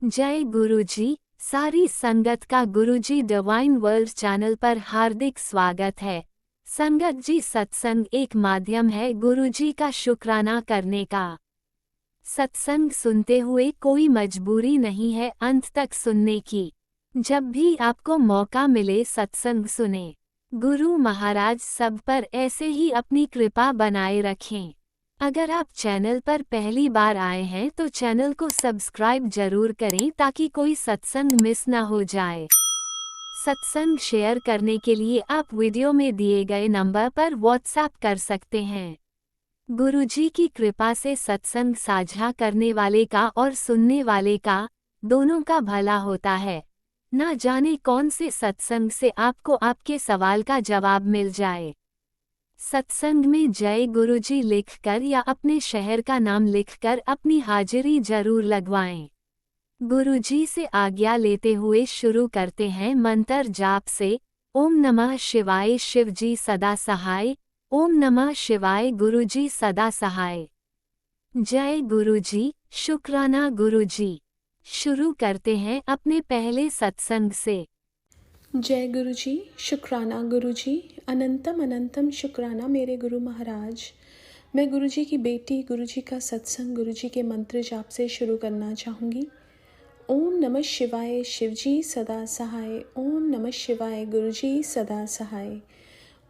जय गुरुजी। सारी संगत का गुरुजी डिवाइन वर्ल्ड चैनल पर हार्दिक स्वागत है। संगत जी, सत्संग एक माध्यम है गुरुजी का शुक्राना करने का। सत्संग सुनते हुए कोई मजबूरी नहीं है अंत तक सुनने की। जब भी आपको मौका मिले सत्संग सुने। गुरु महाराज सब पर ऐसे ही अपनी कृपा बनाए रखें। अगर आप चैनल पर पहली बार आए हैं तो चैनल को सब्सक्राइब जरूर करें ताकि कोई सत्संग मिस ना हो जाए। सत्संग शेयर करने के लिए आप वीडियो में दिए गए नंबर पर व्हाट्सएप कर सकते हैं। गुरुजी की कृपा से सत्संग साझा करने वाले का और सुनने वाले का दोनों का भला होता है। ना जाने कौन से सत्संग से आपको आपके सवाल का जवाब मिल जाए। सत्संग में जय गुरुजी लिखकर या अपने शहर का नाम लिखकर अपनी हाजिरी जरूर लगवाएं। गुरुजी से आज्ञा लेते हुए शुरू करते हैं मंत्र जाप से। ओम नमः शिवाय शिवजी सदा सहाय। ओम नमः शिवाय गुरुजी सदा सहाय। जय गुरुजी, शुक्राना गुरुजी। शुरू करते हैं अपने पहले सत्संग से। जय गुरुजी, शुक्राना गुरुजी, अनंतम अनंतम शुक्राना मेरे गुरु महाराज। मैं गुरुजी की बेटी गुरुजी का सत्संग गुरुजी के मंत्र जाप से शुरू करना चाहूँगी। ओम नमः शिवाय शिवजी सदा सहाय। ओम नमः शिवाय गुरुजी सदा सहाय।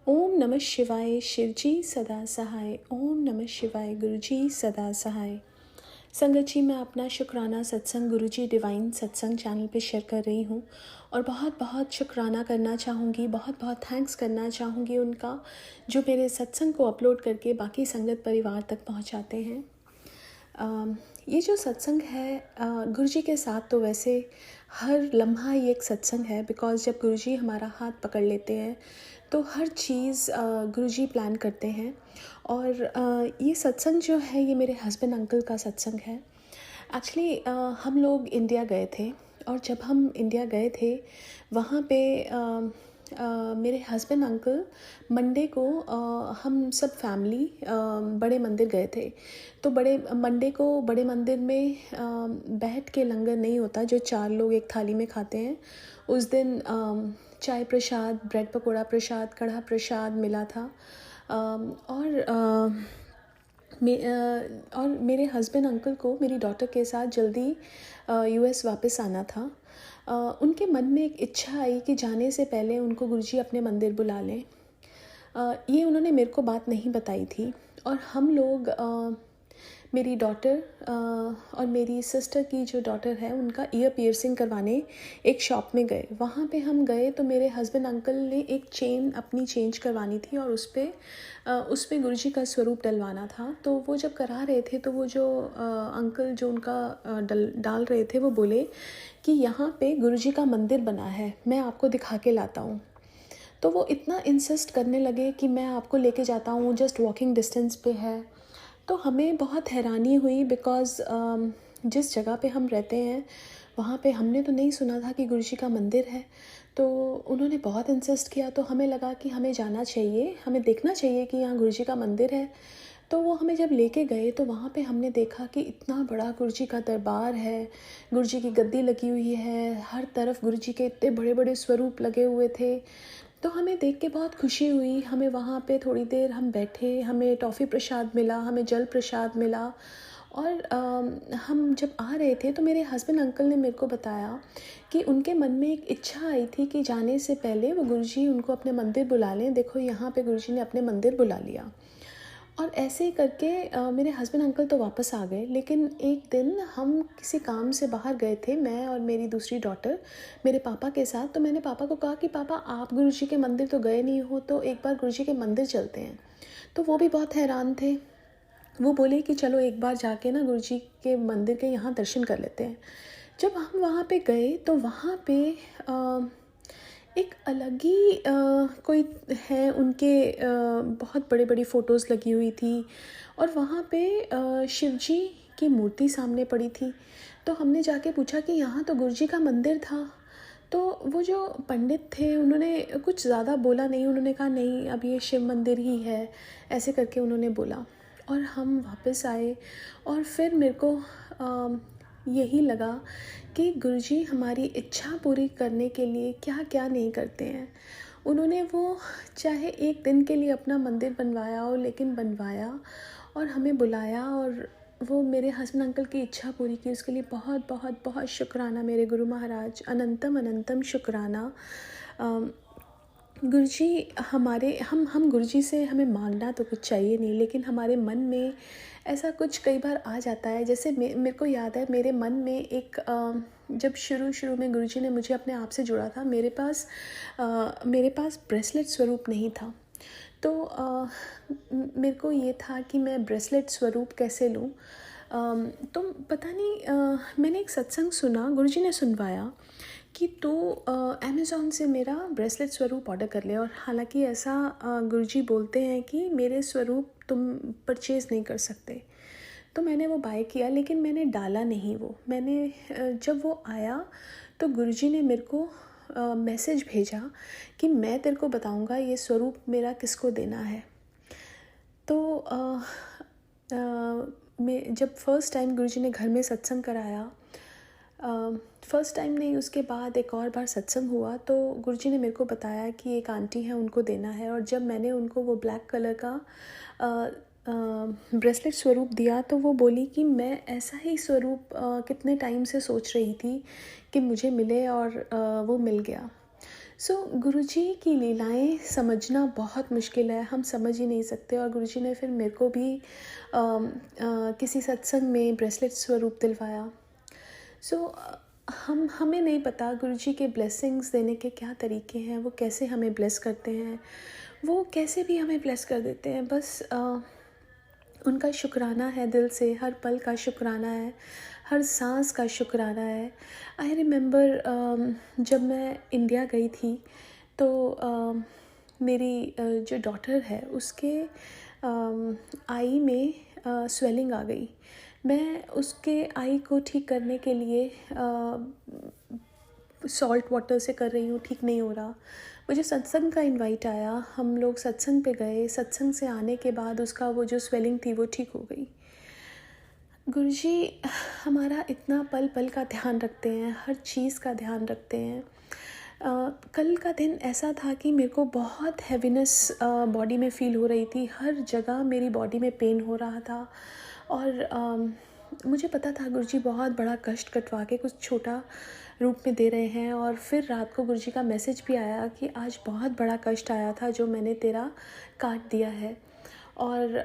ओम नमः शिवाय शिवजी सदा सहाय। ओम नमः शिवाय गुरुजी सदा सहाय। संगत जी, मैं अपना शुक्राना सत्संग गुरुजी डिवाइन सत्संग चैनल पे शेयर कर रही हूँ और बहुत बहुत शुक्राना करना चाहूँगी, बहुत बहुत थैंक्स करना चाहूँगी उनका जो मेरे सत्संग को अपलोड करके बाकी संगत परिवार तक पहुँचाते हैं। ये जो सत्संग है गुरुजी के साथ तो वैसे हर लम्हा ये एक सत्संग है, बिकॉज़ जब गुरुजी हमारा हाथ पकड़ लेते हैं तो हर चीज़ गुरुजी प्लान करते हैं। और ये सत्संग जो है ये मेरे हस्बैंड अंकल का सत्संग है। एक्चुअली हम लोग इंडिया गए थे और जब हम इंडिया गए थे वहाँ पे मेरे हस्बैंड अंकल मंडे को हम सब फैमिली बड़े मंदिर गए थे। तो बड़े मंडे को बड़े मंदिर में बैठ के लंगर नहीं होता जो 4 लोग एक थाली में खाते हैं। उस दिन चाय प्रसाद, ब्रेड पकौड़ा प्रसाद, कढ़ा प्रसाद मिला था। और मेरे हस्बैंड अंकल को मेरी डॉटर के साथ जल्दी यूएस वापस आना था। उनके मन में एक इच्छा आई कि जाने से पहले उनको गुरुजी अपने मंदिर बुला लें। ये उन्होंने मेरे को बात नहीं बताई थी और हम लोग मेरी डॉटर और मेरी सिस्टर की जो डॉटर है उनका ईयर पियर्सिंग करवाने एक शॉप में गए। वहाँ पे हम गए तो मेरे हस्बैंड अंकल ने एक चेन अपनी चेंज करवानी थी और उस पर गुरुजी का स्वरूप डलवाना था। तो वो जब करा रहे थे तो वो जो अंकल जो उनका डाल रहे थे वो बोले कि यहाँ पे गुरुजी का मंदिर बना है, मैं आपको दिखा के लाता हूँ। तो वो इतना इंसिस्ट करने लगे कि मैं आपको लेके जाता हूँ, जस्ट वॉकिंग डिस्टेंस पे है। तो हमें बहुत हैरानी हुई बिकॉज़ जिस जगह पे हम रहते हैं वहाँ पे हमने तो नहीं सुना था कि गुरुजी का मंदिर है। तो उन्होंने बहुत इंसिस्ट किया तो हमें लगा कि हमें जाना चाहिए, हमें देखना चाहिए कि यहाँ गुरुजी का मंदिर है। तो वो हमें जब लेके गए तो वहाँ पे हमने देखा कि इतना बड़ा गुरुजी का दरबार है, गुरुजी की गद्दी लगी हुई है, हर तरफ गुरुजी के इतने बड़े बड़े स्वरूप लगे हुए थे। तो हमें देख के बहुत खुशी हुई। हमें वहाँ पे थोड़ी देर हम बैठे, हमें टॉफ़ी प्रसाद मिला, हमें जल प्रसाद मिला। और हम जब आ रहे थे तो मेरे हस्बैंड अंकल ने मेरे को बताया कि उनके मन में एक इच्छा आई थी कि जाने से पहले वो गुरुजी उनको अपने मंदिर बुला लें। देखो यहाँ पे गुरुजी ने अपने मंदिर बुला लिया। और ऐसे ही करके मेरे हस्बैंड अंकल तो वापस आ गए। लेकिन एक दिन हम किसी काम से बाहर गए थे, मैं और मेरी दूसरी डॉटर मेरे पापा के साथ। तो मैंने पापा को कहा कि पापा आप गुरुजी के मंदिर तो गए नहीं हो, तो एक बार गुरुजी के मंदिर चलते हैं। तो वो भी बहुत हैरान थे। वो बोले कि चलो एक बार जाके ना गुरुजी के मंदिर के यहाँ दर्शन कर लेते हैं। जब हम वहाँ पे गए तो वहाँ पे एक अलग ही कोई है, उनके बहुत बड़ी बड़ी फ़ोटोज़ लगी हुई थी और वहाँ पे शिव जी की मूर्ति सामने पड़ी थी। तो हमने जाके पूछा कि यहाँ तो गुरुजी का मंदिर था। तो वो जो पंडित थे उन्होंने कुछ ज़्यादा बोला नहीं, उन्होंने कहा नहीं अब ये शिव मंदिर ही है, ऐसे करके उन्होंने बोला। और हम वापस आए और फिर मेरे को यही लगा कि गुरुजी हमारी इच्छा पूरी करने के लिए क्या क्या नहीं करते हैं। उन्होंने वो चाहे एक दिन के लिए अपना मंदिर बनवाया हो, लेकिन बनवाया और हमें बुलाया और वो मेरे हस्बैंड अंकल की इच्छा पूरी की। उसके लिए बहुत बहुत बहुत शुक्राना मेरे गुरु महाराज, अनंतम अनंतम शुक्राना। गुरुजी हमारे हम गुरुजी से हमें मांगना तो कुछ चाहिए नहीं, लेकिन हमारे मन में ऐसा कुछ कई बार आ जाता है। जैसे मेरे को याद है, मेरे मन में एक जब शुरू में गुरुजी ने मुझे अपने आप से जुड़ा था, मेरे पास ब्रेसलेट स्वरूप नहीं था। तो मेरे को ये था कि मैं ब्रेसलेट स्वरूप कैसे लूँ। तो पता नहीं, मैंने एक सत्संग सुना, गुरुजी ने सुनवाया कि तू अमेज़ॉन से मेरा ब्रेसलेट स्वरूप ऑर्डर कर ले। और हालांकि ऐसा गुरुजी बोलते हैं कि मेरे स्वरूप तुम परचेज़ नहीं कर सकते। तो मैंने वो बाय किया, लेकिन मैंने डाला नहीं वो। जब वो आया तो गुरुजी ने मेरे को मैसेज भेजा कि मैं तेरे को बताऊंगा ये स्वरूप मेरा किसको देना है। तो मैं जब फर्स्ट टाइम गुरुजी ने घर में सत्संग कराया, फर्स्ट टाइम नहीं, उसके बाद एक और बार सत्संग हुआ, तो गुरुजी ने मेरे को बताया कि एक आंटी है, उनको देना है। और जब मैंने उनको वो ब्लैक कलर का ब्रेसलेट स्वरूप दिया, तो वो बोली कि मैं ऐसा ही स्वरूप कितने टाइम से सोच रही थी कि मुझे मिले, और वो मिल गया। गुरुजी की लीलाएं समझना बहुत मुश्किल है, हम समझ ही नहीं सकते। और गुरुजी ने फिर मेरे को भी किसी सत्संग में ब्रेसलेट स्वरूप दिलवाया। हमें नहीं पता गुरुजी के ब्लेसिंग्स देने के क्या तरीके हैं, वो कैसे हमें ब्लेस करते हैं, वो कैसे भी हमें ब्लेस कर देते हैं। बस उनका शुक्राना है दिल से, हर पल का शुक्राना है, हर सांस का शुक्राना है। आई रिमेंबर जब मैं इंडिया गई थी, तो मेरी जो डॉटर है उसके आई में स्वेलिंग आ गई। मैं उसके आई को ठीक करने के लिए सॉल्ट वाटर से कर रही हूँ, ठीक नहीं हो रहा। मुझे सत्संग का इनवाइट आया, हम लोग सत्संग पे गए। सत्संग से आने के बाद उसका वो जो स्वेलिंग थी वो ठीक हो गई। गुरुजी हमारा इतना पल पल का ध्यान रखते हैं, हर चीज़ का ध्यान रखते हैं। कल का दिन ऐसा था कि मेरे को बहुत हैवीनेस बॉडी में फ़ील हो रही थी, हर जगह मेरी बॉडी में पेन हो रहा था। और मुझे पता था गुरुजी बहुत बड़ा कष्ट कटवा के कुछ छोटा रूप में दे रहे हैं। और फिर रात को गुरुजी का मैसेज भी आया कि आज बहुत बड़ा कष्ट आया था जो मैंने तेरा काट दिया है। और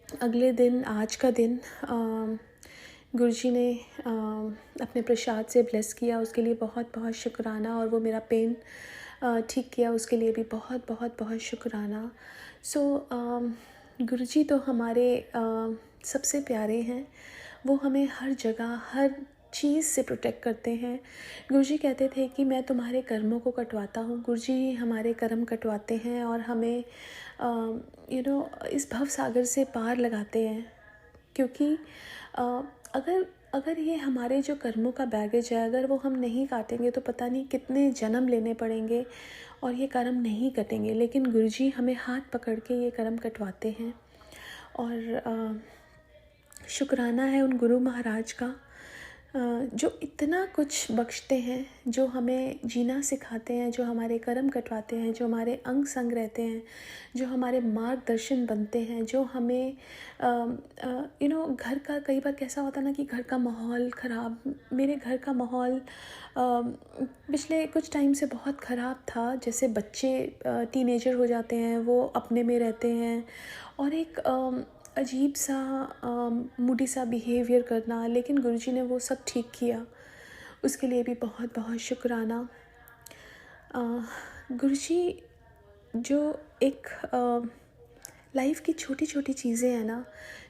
अगले दिन, आज का दिन, गुरुजी ने अपने प्रसाद से ब्लेस किया, उसके लिए बहुत बहुत शुक्राना। और वो मेरा पेन ठीक किया, उसके लिए भी बहुत बहुत बहुत शुक्राना। गुरुजी तो हमारे सबसे प्यारे हैं, वो हमें हर जगह हर चीज़ से प्रोटेक्ट करते हैं। गुरुजी कहते थे कि मैं तुम्हारे कर्मों को कटवाता हूँ। गुरुजी हमारे कर्म कटवाते हैं और हमें इस भव सागर से पार लगाते हैं। क्योंकि अगर ये हमारे जो कर्मों का बैगेज है, अगर वो हम नहीं काटेंगे तो पता नहीं कितने जन्म लेने पड़ेंगे और ये कर्म नहीं कटेंगे। लेकिन गुरुजी हमें हाथ पकड़ के ये कर्म कटवाते हैं। और शुक्राना है उन गुरु महाराज का जो इतना कुछ बख्शते हैं, जो हमें जीना सिखाते हैं, जो हमारे कर्म कटवाते हैं, जो हमारे अंग संग रहते हैं, जो हमारे मार्गदर्शन बनते हैं, जो हमें घर का, कई बार कैसा होता ना कि घर का माहौल ख़राब, मेरे घर का माहौल पिछले कुछ टाइम से बहुत ख़राब था। जैसे बच्चे टीनेजर हो जाते हैं, वो अपने में रहते हैं और एक अजीब सा मूडी सा बिहेवियर करना, लेकिन गुरुजी ने वो सब ठीक किया, उसके लिए भी बहुत बहुत शुक्राना। गुरुजी जो एक लाइफ की छोटी छोटी चीज़ें हैं ना,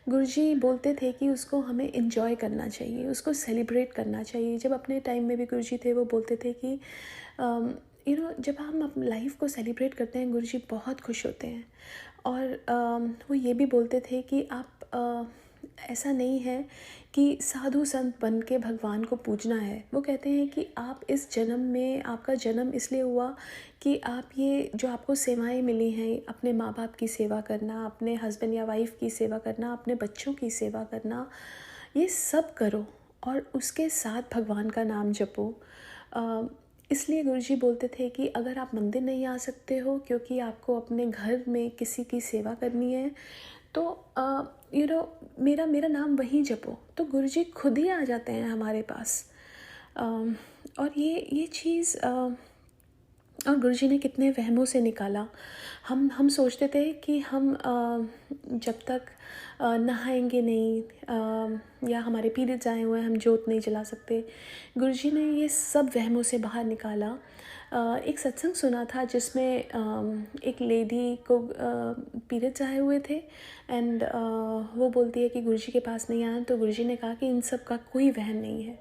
गुरुजी बोलते थे कि उसको हमें एंजॉय करना चाहिए, उसको सेलिब्रेट करना चाहिए। जब अपने टाइम में भी गुरुजी थे, वो बोलते थे कि जब हम अपनी लाइफ को सेलिब्रेट करते हैं, गुरुजी बहुत खुश होते हैं। और वो ये भी बोलते थे कि आप ऐसा नहीं है कि साधु संत बन के भगवान को पूजना है। वो कहते हैं कि आप इस जन्म में, आपका जन्म इसलिए हुआ कि आप ये जो आपको सेवाएं मिली हैं, अपने माँ बाप की सेवा करना, अपने हस्बैंड या वाइफ की सेवा करना, अपने बच्चों की सेवा करना, ये सब करो और उसके साथ भगवान का नाम जपो। इसलिए गुरुजी बोलते थे कि अगर आप मंदिर नहीं आ सकते हो क्योंकि आपको अपने घर में किसी की सेवा करनी है, तो मेरा मेरा नाम वहीं जपो, तो गुरुजी खुद ही आ जाते हैं हमारे पास। और ये चीज़ और गुरुजी ने कितने वहमों से निकाला। हम सोचते थे कि हम जब तक नहाएंगे नहीं, या हमारे पीरियड्स आए हुए हैं, हम जोत नहीं जला सकते। गुरुजी ने ये सब वहमों से बाहर निकाला। एक सत्संग सुना था जिसमें एक लेडी को पीरियड्स आए हुए थे, एंड वो बोलती है कि गुरुजी के पास नहीं आया, तो गुरुजी ने कहा कि इन सब का कोई वहम नहीं है।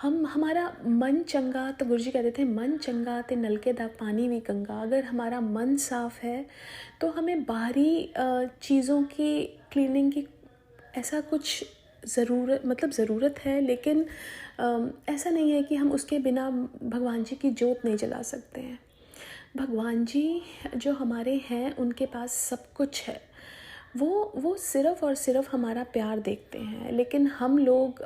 हमारा मन चंगा, तो गुरुजी कहते थे मन चंगा ते नलके दा पानी भी गंगा। अगर हमारा मन साफ़ है तो हमें बाहरी चीज़ों की क्लीनिंग की ऐसा कुछ ज़रूरत है, लेकिन ऐसा नहीं है कि हम उसके बिना भगवान जी की जोत नहीं जला सकते हैं। भगवान जी जो हमारे हैं उनके पास सब कुछ है। वो सिर्फ़ और सिर्फ़ हमारा प्यार देखते हैं, लेकिन हम लोग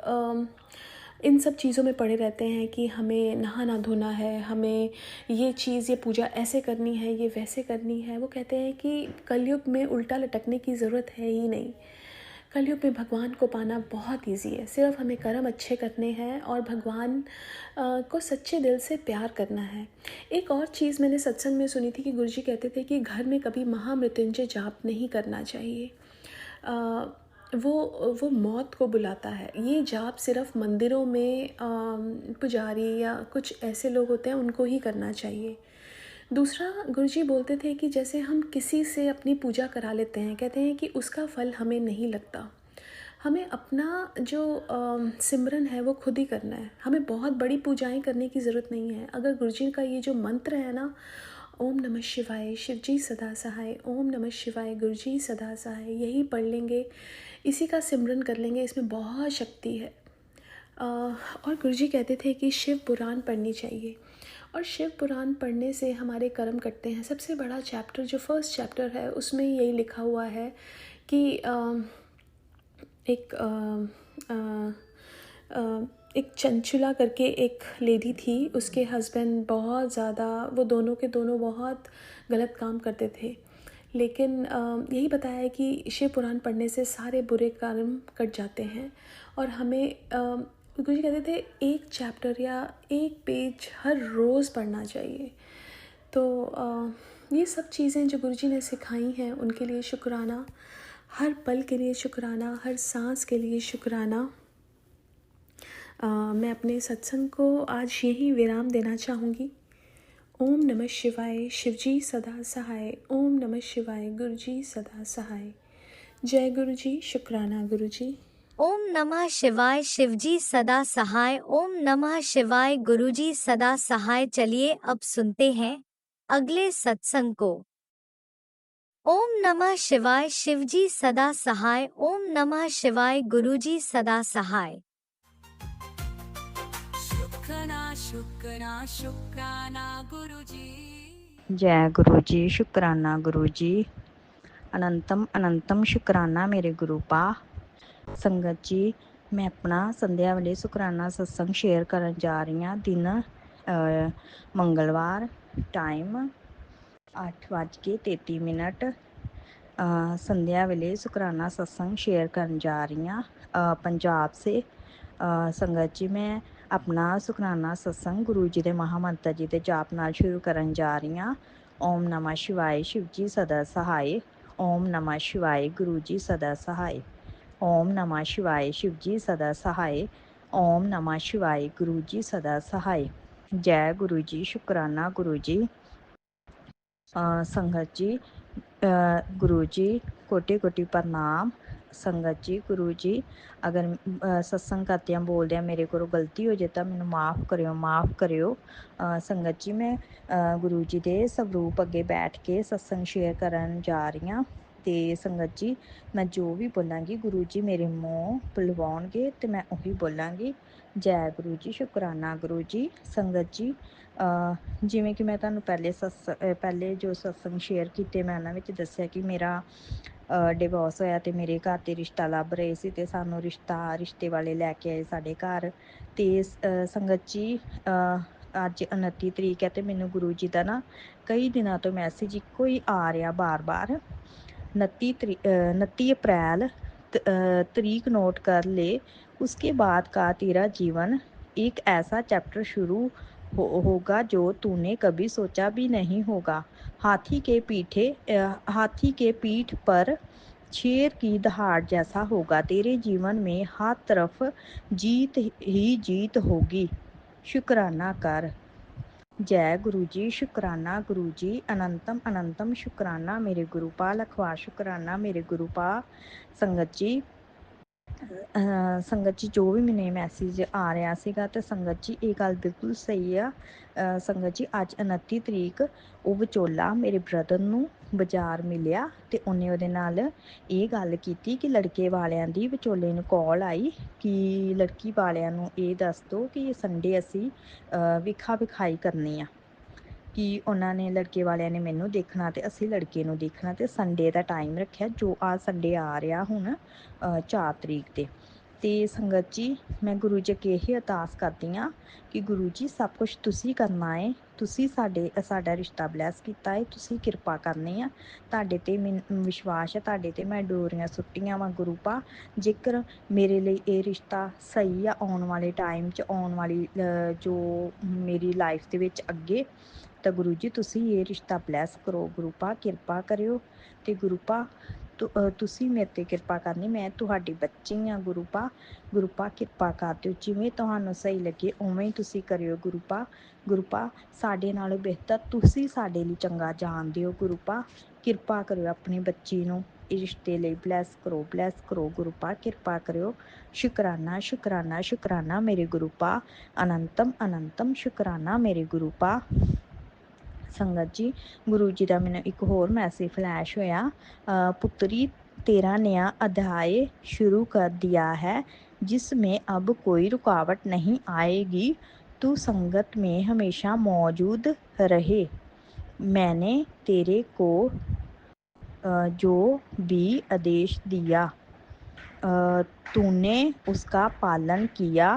इन सब चीज़ों में पड़े रहते हैं कि हमें नहाना धोना है, हमें ये पूजा ऐसे करनी है, ये वैसे करनी है। वो कहते हैं कि कलयुग में उल्टा लटकने की ज़रूरत है ही नहीं। कलयुग में भगवान को पाना बहुत इजी है। सिर्फ हमें कर्म अच्छे करने हैं और भगवान को सच्चे दिल से प्यार करना है। एक और चीज़ मैंने सत्संग में सुनी थी कि गुरुजी कहते थे कि घर में कभी महामृत्युंजय जाप नहीं करना चाहिए। वो मौत को बुलाता है। ये जाप सिर्फ मंदिरों में पुजारी या कुछ ऐसे लोग होते हैं उनको ही करना चाहिए। दूसरा, गुरुजी बोलते थे कि जैसे हम किसी से अपनी पूजा करा लेते हैं, कहते हैं कि उसका फल हमें नहीं लगता। हमें अपना जो सिमरन है वो खुद ही करना है। हमें बहुत बड़ी पूजाएं करने की ज़रूरत नहीं है। अगर गुरुजी का ये जो मंत्र है ना, ओम नमः शिवाय शिवजी सदा सहाय, ओम नमः शिवाय गुरुजी सदा सहाय, यही पढ़ लेंगे, इसी का सिमरन कर लेंगे, इसमें बहुत शक्ति है। और गुरुजी कहते थे कि शिव पुराण पढ़नी चाहिए, और शिव पुराण पढ़ने से हमारे कर्म कटते हैं। सबसे बड़ा चैप्टर जो फर्स्ट चैप्टर है उसमें यही लिखा हुआ है कि एक चंचुला करके एक लेडी थी, उसके हस्बैंड बहुत ज़्यादा, वो दोनों के दोनों बहुत गलत काम करते थे, लेकिन यही बताया है कि शिव पुराण पढ़ने से सारे बुरे कर्म कट जाते हैं। और हमें गुरुजी कहते थे एक चैप्टर या एक पेज हर रोज़ पढ़ना चाहिए। तो ये सब चीज़ें जो गुरुजी ने सिखाई हैं उनके लिए शुक्राना, हर पल के लिए शुक्राना, हर सांस के लिए शुक्राना। मैं अपने सत्संग को आज यही विराम देना चाहूँगी। ओम नमः शिवाय शिवजी सदा सहाय, ओम नमः शिवाय गुरुजी सदा सहाय। जय गुरुजी, शुक्राना गुरुजी। ओम नमः शिवाय शिवजी सदा सहाय, ओम नमः शिवाय गुरुजी सदा सहाय। चलिए अब सुनते हैं अगले सत्संग को। ओम नमः शिवाय शिवजी सदा सहाय, ओम नमः शिवाय गुरुजी सदा सहाय। शुक्राना गुरुजी। जय गुरुजी, शुक्राना गुरुजी। अनंतम अनंतम शुक्राना मेरे गुरु पा। संगत जी, मैं अपना संध्या वाले शुक्राना सत्संग शेयर करन जा रही हाँ। दिन मंगलवार, टाइम 8:33। संध्या वेले शुक्राना सत्संग शेयर करन जा रही हाँ पंजाब से। संगत जी, मैं अपना शुक्राना सत्संग गुरु जी के महामंत्र जी के जाप नाल शुरू करन जा रही हाँ। ओम नमः शिवाय शिवजी सदा सहाय, ओम नमः शिवाय गुरु जी सदा सहाय, ओम नमः शिवाय शिवजी सदा सहाय, ओम नमः शिवाय गुरु जी सदा सहाय। जय गुरु जी, शुक्राना गुरु जी। संगत जी, गुरु जी कोटि कोटि प्रणाम। संगत जी, गुरु जी अगर सत्संग करदियां बोलदियां मेरे को गलती हो जाए तो मैनू माफ़ करियो। संगत जी, मैं गुरु जी के स्वरूप अगे बैठ के सत्संग शेयर करन जा रही हाँ। तो संगत जी, मैं जो भी बोलांगी गुरु जी मेरे मुँह बुलवाउणगे तो मैं उही बोलांगी। जय गुरु जी, शुक्राना गुरु जी। संगत जी, जिवें कि मैं तुहानूं पहले जो सत्संग शेयर किए मैं उन्हां विच दस्सिया कि मेरा ਡਿਵੋਰਸ ਹੋਇਆ ਤੇ ਮੇਰੇ ਘਰ 'ਤੇ ਰਿਸ਼ਤਾ ਲੱਭ ਰਹੇ ਸੀ ਤੇ ਸਾਨੂੰ ਰਿਸ਼ਤੇ ਵਾਲੇ ਲੈ ਕੇ ਆਏ ਸਾਡੇ ਘਰ। ਤੇ ਸੰਗਤ ਜੀ ਅੱਜ 29 ਤਰੀਕ ਹੈ ਤੇ ਮੈਨੂੰ ਗੁਰੂ ਜੀ ਦਾ ਨਾ ਕਈ ਦਿਨਾਂ ਤੋਂ ਮੈਸੇਜ ਇੱਕੋ ਹੀ ਆ ਰਿਹਾ ਬਾਰ-ਬਾਰ। 29 अप्रैल तारीख नोट कर ले। उसके बाद का तेरा जीवन एक ऐसा चैप्टर शुरू होगा जो तूने कभी सोचा भी नहीं होगा। हाथी के पीठ पर शेर की दहाड़ जैसा होगा। तेरे जीवन में हर तरफ जीत ही जीत होगी। शुक्राना कर। जय गुरु जी। शुक्राना गुरु जी। अनंतम अनंतम शुक्राना मेरे गुरु पा। लखवा शुक्राना मेरे गुरु पा। संगत जी ਸੰਗਤ ਜੀ ਜੋ ਵੀ ਮੈਨੂੰ ਮੈਸੇਜ ਆ ਰਿਹਾ ਸੀਗਾ ਤੇ ਸੰਗਤ ਜੀ ਇਹ ਗੱਲ ਬਿਲਕੁਲ ਸਹੀ ਆ। ਸੰਗਤ ਜੀ ਅੱਜ 29 ਤਰੀਕ ਉਹ ਵਿਚੋਲਾ ਮੇਰੇ ਬ੍ਰਦਰ ਨੂੰ ਬਾਜ਼ਾਰ ਮਿਲਿਆ ਤੇ ਉਹਦੇ ਨਾਲ ਇਹ ਗੱਲ ਕੀਤੀ ਕਿ ਲੜਕੇ ਵਾਲਿਆਂ ਦੀ ਵਿਚੋਲੇ ਨੂੰ ਕਾਲ ਆਈ ਕਿ ਲੜਕੀ ਵਾਲਿਆਂ ਨੂੰ ਇਹ ਦੱਸ ਦਿਓ ਕਿ ਸੰਡੇ ਅਸੀਂ ਵਿਖਾ ਵਿਖਾਈ ਕਰਨੀ ਆ, ਕਿ ਉਹਨਾਂ ਨੇ ਲੜਕੇ ਵਾਲਿਆਂ ਨੇ ਮੈਨੂੰ ਦੇਖਣਾ ਤੇ ਅਸੀਂ ਲੜਕੇ ਨੂੰ ਦੇਖਣਾ ਤੇ ਸੰਡੇ ਦਾ ਟਾਈਮ ਰੱਖਿਆ, ਜੋ ਆ ਸੰਡੇ ਆ ਰਿਹਾ ਹੁਣ 4 ਤਰੀਕ ਤੇ ਸੰਗਤ ਜੀ ਮੈਂ ਗੁਰੂ ਜੀ ਅੱਗੇ ਇਹ ਅਰਦਾਸ ਕਰਦੀ ਹਾਂ ਕਿ ਗੁਰੂ ਜੀ ਸਭ ਕੁਝ ਤੁਸੀਂ ਕਰਨਾ ਹੈ। ਤੁਸੀਂ ਸਾਡਾ ਰਿਸ਼ਤਾ ਬਲੈਸ ਕੀਤਾ ਹੈ, ਤੁਸੀਂ ਕਿਰਪਾ ਕਰਨੀ ਆ। ਤੁਹਾਡੇ ਤੇ ਮੈਨੂੰ ਵਿਸ਼ਵਾਸ ਹੈ, ਤੁਹਾਡੇ ਤੇ ਮੈਂ ਡੋਰੀਆਂ ਸੁੱਟੀਆਂ ਵਾ ਗੁਰੂ ਪਾ। ਜੇਕਰ ਮੇਰੇ ਲਈ ਇਹ ਰਿਸ਼ਤਾ ਸਹੀ ਆ ਆਉਣ ਵਾਲੇ ਟਾਈਮ 'ਚ, ਆਉਣ ਵਾਲੀ ਜੋ ਮੇਰੀ ਲਾਈਫ ਦੇ ਵਿੱਚ ਅੱਗੇ, ਤਾਂ ਗੁਰੂ ਜੀ ਤੁਸੀਂ ਇਹ ਰਿਸ਼ਤਾ ਬਲੈਸ ਕਰੋ ਗੁਰੂ ਪਾ, ਕਿਰਪਾ ਕਰਿਓ। ਤੇ ਗੁਰੂ ਪਾ ਤੁਸੀਂ ਮੇਰੇ ਤੇ ਕਿਰਪਾ ਕਰਨੀ, ਮੈਂ ਤੁਹਾਡੀ ਬੱਚੀ ਹਾਂ ਗੁਰੂ ਪਾ। ਗੁਰੂ ਪਾ ਕਿਰਪਾ ਕਰ ਦਿਓ, ਜਿਵੇਂ ਤੁਹਾਨੂੰ ਸਹੀ ਲੱਗੇ ਉਵੇਂ ਹੀ ਤੁਸੀਂ ਕਰਿਓ ਗੁਰੂ ਪਾ। ਗੁਰੂ ਪਾ ਸਾਡੇ ਨਾਲੋਂ ਬਿਹਤਰ ਤੁਸੀਂ ਸਾਡੇ ਲਈ ਚੰਗਾ ਜਾਣਦੇ ਹੋ ਗੁਰੂ ਪਾ। ਕਿਰਪਾ ਕਰਿਓ ਆਪਣੀ ਬੱਚੀ ਨੂੰ ਇਹ ਰਿਸ਼ਤੇ ਲਈ ਬਲੈਸ ਕਰੋ ਗੁਰੂ ਪਾ, ਕਿਰਪਾ ਕਰਿਓ। ਸ਼ੁਕਰਾਨਾ ਸ਼ੁਕਰਾਨਾ ਸ਼ੁਕਰਾਨਾ ਮੇਰੇ ਗੁਰੂ ਪਾ। ਅਨੰਤਮ ਅਨੰਤਮ ਸ਼ੁਕਰਾਨਾ ਮੇਰੇ ਗੁਰੂ ਪਾ। ਸੰਗਤ ਜੀ ਗੁਰੂ ਜੀ ਦਾ ਮੈਨੂੰ ਇੱਕ ਹੋਰ ਮੈਸੇਜ ਫਲੈਸ਼ ਹੋਇਆ। ਪੁੱਤਰੀ तेरा नया अध्याय शुरू कर दिया है जिसमें अब कोई रुकावट नहीं आएगी। तू संगत में हमेशा मौजूद रहे। मैंने तेरे को जो भी आदेश दिया तूने उसका पालन किया।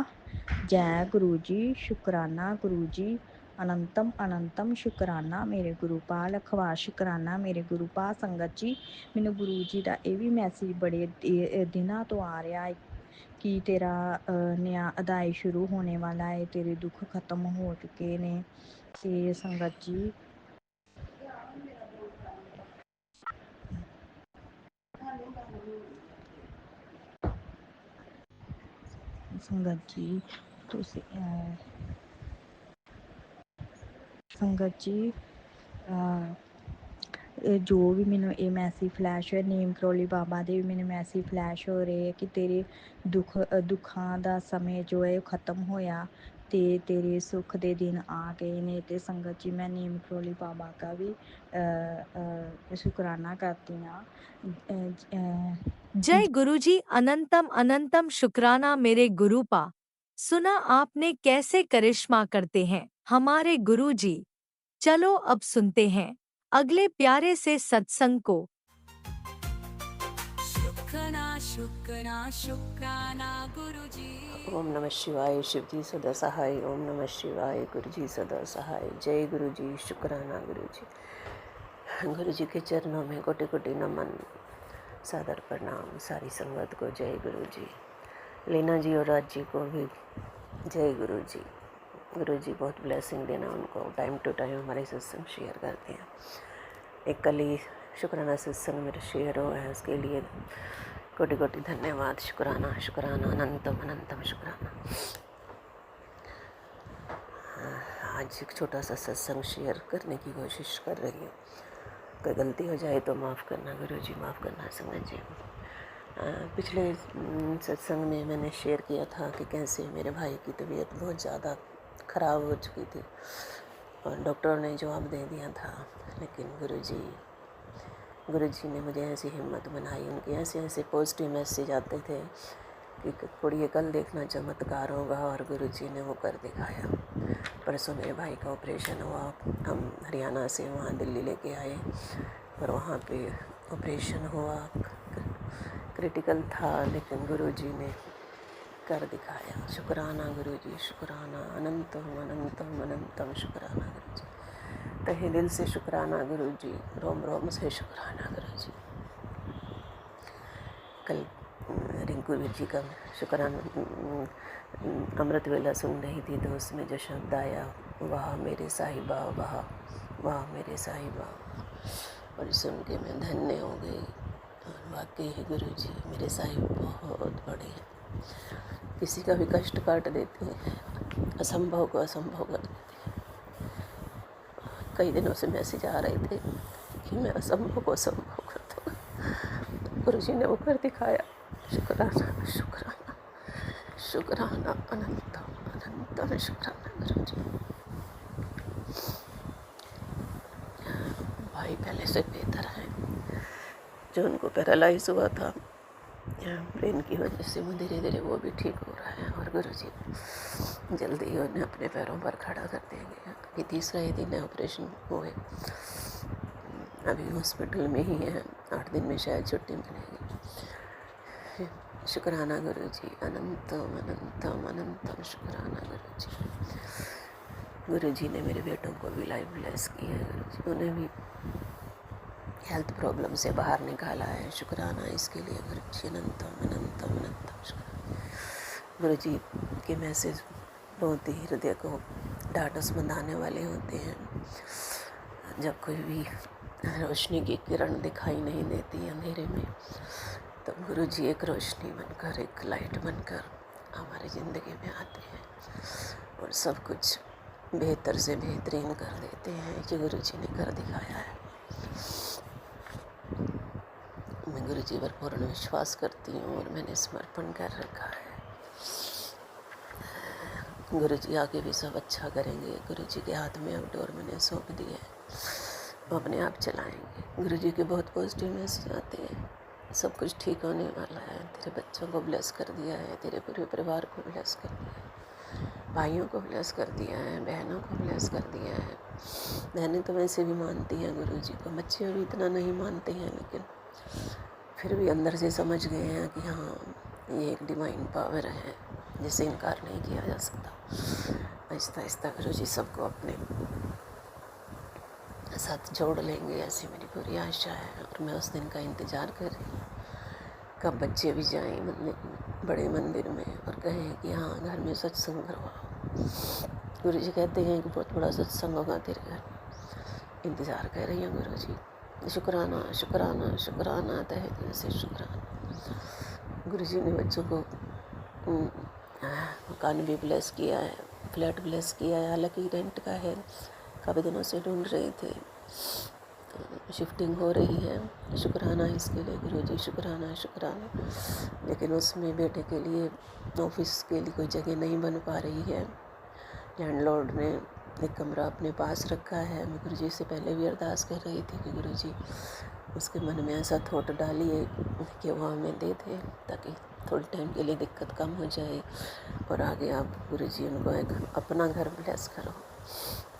जय गुरु जी। शुक्राना गुरु जी। ਅਨੰਤਮ ਅਨੰਤਮ ਸ਼ੁਕਰਾਨਾ ਮੇਰੇ ਗੁਰੂ ਪਾ। ਲਖਵਾ ਸ਼ੁਕਰਾਨਾ ਮੇਰੇ ਗੁਰੂ ਪਾ। ਸੰਗਤ ਜੀ ਮੈਨੂੰ ਗੁਰੂ ਜੀ ਦਾ ਇਹ ਵੀ ਮੈਸੇਜ ਬੜੇ ਦਿਨਾਂ ਤੋਂ ਆ ਰਿਹਾ ਹੈ ਕਿ ਤੇਰਾ ਨया ਅਧਿਆਇ ਸ਼ੁਰੂ ਹੋਣੇ ਵਾਲਾ ਹੈ, ਤੇਰੇ ਦੁੱਖ ਖਤਮ ਹੋ ਚੁੱਕੇ ਨੇ। ਤੇ ਸੰਗਤ ਜੀ ਤੁਸੀਂ ਸੰਗਤ ਜੀ ਜੋ ਵੀ ਮੈਨੂੰ ਇਹ ਮੈਸੇਜ ਫਲੈਸ਼ ਹੋਇਆ, ਨੀਮ ਕਰੋਲੀ ਬਾਬਾ ਦੇ ਵੀ ਮੈਨੂੰ ਮੈਸੇਜ ਫਲੈਸ਼ ਹੋ ਰਹੇ ਹੈ ਕਿ ਤੇਰੇ ਦੁੱਖਾਂ ਦਾ ਸਮੇਂ ਜੋ ਹੈ ਉਹ ਖਤਮ ਹੋਇਆ ਤੇ ਤੇਰੇ ਸੁੱਖ ਦੇ ਦਿਨ ਆ ਗਏ ਨੇ। ਤੇ ਸੰਗਤ ਜੀ ਮੈਂ ਨੀਮ ਕਰੋਲੀ ਬਾਬਾ ਦਾ ਵੀ शुक्राना करती हाँ। जय गुरुजी। अनंतम अनंतम शुक्राना मेरे गुरु पा। सुना आपने कैसे करिश्मा करते हैं हमारे गुरुजी। चलो अब सुनते हैं अगले प्यारे से सत्संग को। शुक्राना गुरुजी। ओम नमः शिवाय। शिव जी सदा सहाय। ओम नमः शिवाय। गुरु जी सदा सहाय। जय गुरु जी। शुक्राना गुरु जी। गुरु जी के चरणों में कोटि कोटि नमन, सादर प्रणाम। सारी संगत को जय गुरु जी। लीना जी और राज जी को भी जय गुरु जी। गुरु जी बहुत ब्लेसिंग देना उनको, टाइम टू टाइम हमारे सत्संग शेयर करते हैं। एक कल ही शुक्राना सत्संग मेरा शेयर हुआ है, उसके लिए कोटि कोटि धन्यवाद। शुक्राना शुक्राना अनंतम अनंतम शुक्राना। आज एक छोटा सा सत्संग शेयर करने की कोशिश कर रही हूँ। कोई गलती हो जाए तो माफ़ करना गुरु जी, माफ़ करना संगत जी। पिछले सत्संग में मैंने शेयर किया था कि कैसे मेरे भाई की तबीयत बहुत ज़्यादा ख़राब हो चुकी थी और डॉक्टरों ने जवाब दे दिया था, लेकिन गुरु जी ने मुझे ऐसी हिम्मत बनाई। उनके ऐसे ऐसे पॉजिटिव मैसेज आते थे कि कुड़िए कल देखना चमत्कार होगा, और गुरु जी ने वो कर दिखाया। परसों मेरे भाई का ऑपरेशन हुआ, हम हरियाणा से वहाँ दिल्ली लेके आए और वहाँ पे ऑपरेशन हुआ, क्रिटिकल था, लेकिन गुरुजी ने कर दिखाया। शुक्राना गुरुजी, शुक्राना, अनंतम अनंतम अनंतम शुक्राना गुरुजी, तहे दिल से शुक्राना गुरुजी, रोम रोम से शुक्राना गुरुजी। कल रिंकू जी का शुक्राना अमृत वेला सुन रही थी, तो उसमें जो शब्द आया, वाह मेरे साहिबा, वाह वाह मेरे साहिबा, और सुन के मैं धन्य हो गई। और वाकई ही गुरुजी मेरे साहिब बहुत बड़े हैं, किसी का भी कष्ट काट देते हैं, असंभव को असंभव कर देते हैं। कई दिनों से मैसेज आ रहे थे कि मैं असंभव को असंभव कर दूँगा, गुरुजी ने वो कर दिखाया। शुक्राना शुक्राना शुक्राना, अनंतम अनंतम शुक्राना गुरुजी। भाई पहले से बेहतर हैं, जो उनको पैरालाइज हुआ था ब्रेन की वजह से, वो धीरे धीरे वो भी ठीक हो रहा है, और गुरुजी जल्दी ही उन्हें अपने पैरों पर खड़ा कर देंगे। अभी तीसरा ही दिन है ऑपरेशन हुए, अभी हॉस्पिटल में ही है, 8 दिन में शायद छुट्टी मिलेगी। शुक्राना गुरुजी, अनंतम अनंतम अनंतम शुक्राना गुरुजी। गुरुजी ने मेरे बेटों को भी लाइफ ब्लेस किया है गुरुजी, उन्हें भी हेल्थ प्रॉब्लम से बाहर निकाला है। शुक्राना इसके लिए गुरुजी, अनंतम अनंतम अनंतम शुक्राना। गुरुजी के मैसेज बहुत ही हृदय को ढाढ़स बंधाने वाले होते हैं। जब कोई भी रोशनी की किरण दिखाई नहीं देती अंधेरे में, तब गुरुजी एक रोशनी बनकर, एक लाइट बनकर हमारी ज़िंदगी में आते हैं और सब कुछ बेहतर से बेहतरीन कर देते हैं, जो गुरुजी ने कर दिखाया है। मैं गुरुजी पर पूर्ण विश्वास करती हूँ और मैंने समर्पण कर रखा है। गुरुजी आगे भी सब अच्छा करेंगे। गुरुजी के हाथ में अब डोर मैंने सौंप दी है, वो अपने आप चलाएंगे। गुरुजी के बहुत पॉजिटिव मैसेज आते हैं, सब कुछ ठीक होने वाला है, तेरे बच्चों को ब्लेस कर दिया है, तेरे पूरे परिवार को ब्लेस कर दिया है, भाइयों को ब्लेस कर दिया है, बहनों को ब्लेस कर दिया है। बहनें तो वैसे भी मानती हैं गुरुजी को, बच्चे अभी इतना नहीं मानते हैं, लेकिन फिर भी अंदर से समझ गए हैं कि हाँ ये एक डिवाइन पावर है जिसे इनकार नहीं किया जा सकता। आहिस्ता आहिस्ता गुरुजी सबको अपने साथ जोड़ लेंगे, ऐसी मेरी पूरी आशा है। और मैं उस दिन का इंतज़ार कर रही हूँ, कब बच्चे भी जाएं बड़े मंदिर में और कहें कि हाँ घर में सत्संग करवाओ। गुरुजी कहते हैं कि बहुत बड़ा सत्संग होगा तेरे घर। इंतज़ार कर रही हूँ गुरुजी। शुक्राना शुक्राना शुक्राना, तहे दिल से शुक्राना। गुरुजी ने बच्चों को मकान भी ब्लेस किया है, फ्लैट ब्लेस किया है, हालांकि रेंट का है, काफ़ी दिनों से ढूंढ रहे थे, तो शिफ्टिंग हो रही है। शुक्राना इसके लिए गुरुजी, शुक्राना शुक्राना। लेकिन उसमें बेटे के लिए ऑफिस के लिए कोई जगह नहीं बन पा रही है। लैंडलॉर्ड ने एक कमरा अपने पास रखा है। मैं गुरुजी से पहले भी अरदास कर रही थी कि गुरुजी उसके मन में ऐसा थॉट डालिए कि वो हमें दे दे, ताकि थोड़े टाइम के लिए दिक्कत कम हो जाए और आगे आप गुरुजी उनको एक अपना घर ब्लेस करो,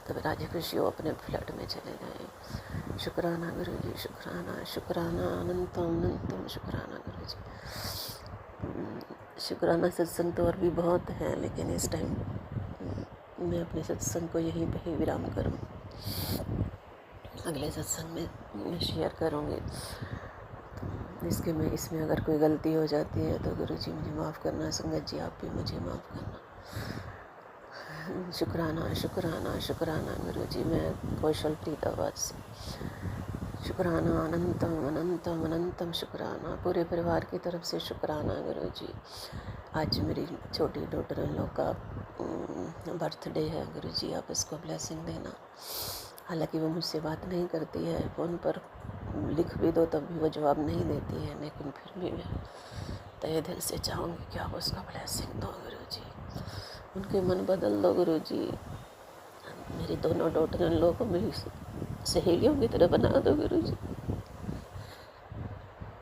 तब राजी खुशी वो अपने फ्लैट में चले गए। शुक्राना गुरुजी, शुक्राना शुक्राना, अनंतम अनंतम शुक्राना गुरुजी। शुक्राना सत्संग तो और भी बहुत है, लेकिन इस टाइम मैं अपने सत्संग को यहीं पे ही विराम करूँ। अगले सत्संग में मैं शेयर करूँगी। इसमें अगर कोई गलती हो जाती है तो गुरुजी मुझे माफ़ करना, संगत जी आप भी मुझे माफ़ करना। शुक्राना शुक्राना शुक्राना गुरुजी। मैं कौशल प्रीताबाद से। शुक्राना, अनंतम अनंतम अनंतम शुक्राना। पूरे परिवार की तरफ से शुक्राना गुरुजी। आज मेरी छोटी डॉटर इन लोग का बर्थडे है गुरुजी, आप इसको ब्लेसिंग देना। हालांकि वो मुझसे बात नहीं करती है, फ़ोन पर लिख भी दो तब भी वो जवाब नहीं देती है, लेकिन फिर भी मैं तहे दिल से चाहूँगी कि आप उसका ब्लेसिंग दो गुरुजी, उनके मन बदल दो गुरुजी। मेरी दोनों डॉटर इन लोगों को मेरी सहेलियों की तरह बना दो गुरुजी।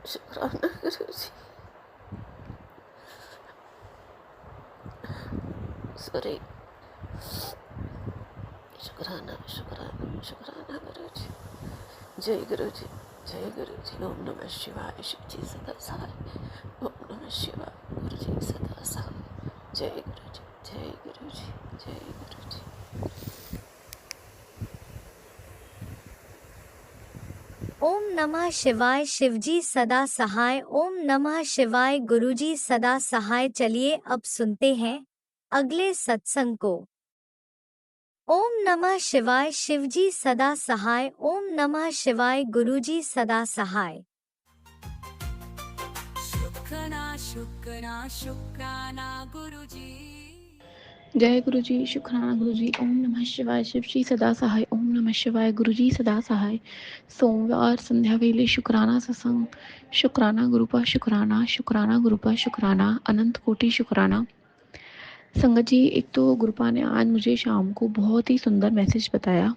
शुक्राना गुरुजी। सॉरी। शुक्राना शुक्राना शुक्राना गुरुजी। जय गुरुजी, जय गुरु जी। ओम नमः शिवाय। शिव जी सदा सहाय। ओम नमः शिवाय। गुरु जी सदा सहाय। जय गुरु जी, जय गुरु जी, जय गुरु जी। ओम नमः शिवाय। शिवजी सदा सहाय। ओम नमः शिवाय। गुरुजी सदा सहाय। चलिए अब सुनते हैं अगले सत्संग को। ओम नमः शिवाय। शिवजी सदा सहाय। ओम नमः शिवाय। गुरुजी सदा सहाय। शुक्राना शुक्राना शुक्राना गुरुजी। जय गुरु जी, शुक्राना गुरु जी। ओम नमः शिवाय। शिव जी सदा सहाय। ओम नमः शिवाय। गुरु जी सदा सहाय। सोमवार संध्या वेले शुक्राना सत्संग। शुक्राना गुरुपा शुक्राना, शुक्राना गुरुपा शुक्राना, अनंत कोटि शुक्राना। संगत जी, एक तो गुरुपा ने आज मुझे शाम को बहुत ही सुंदर मैसेज बताया,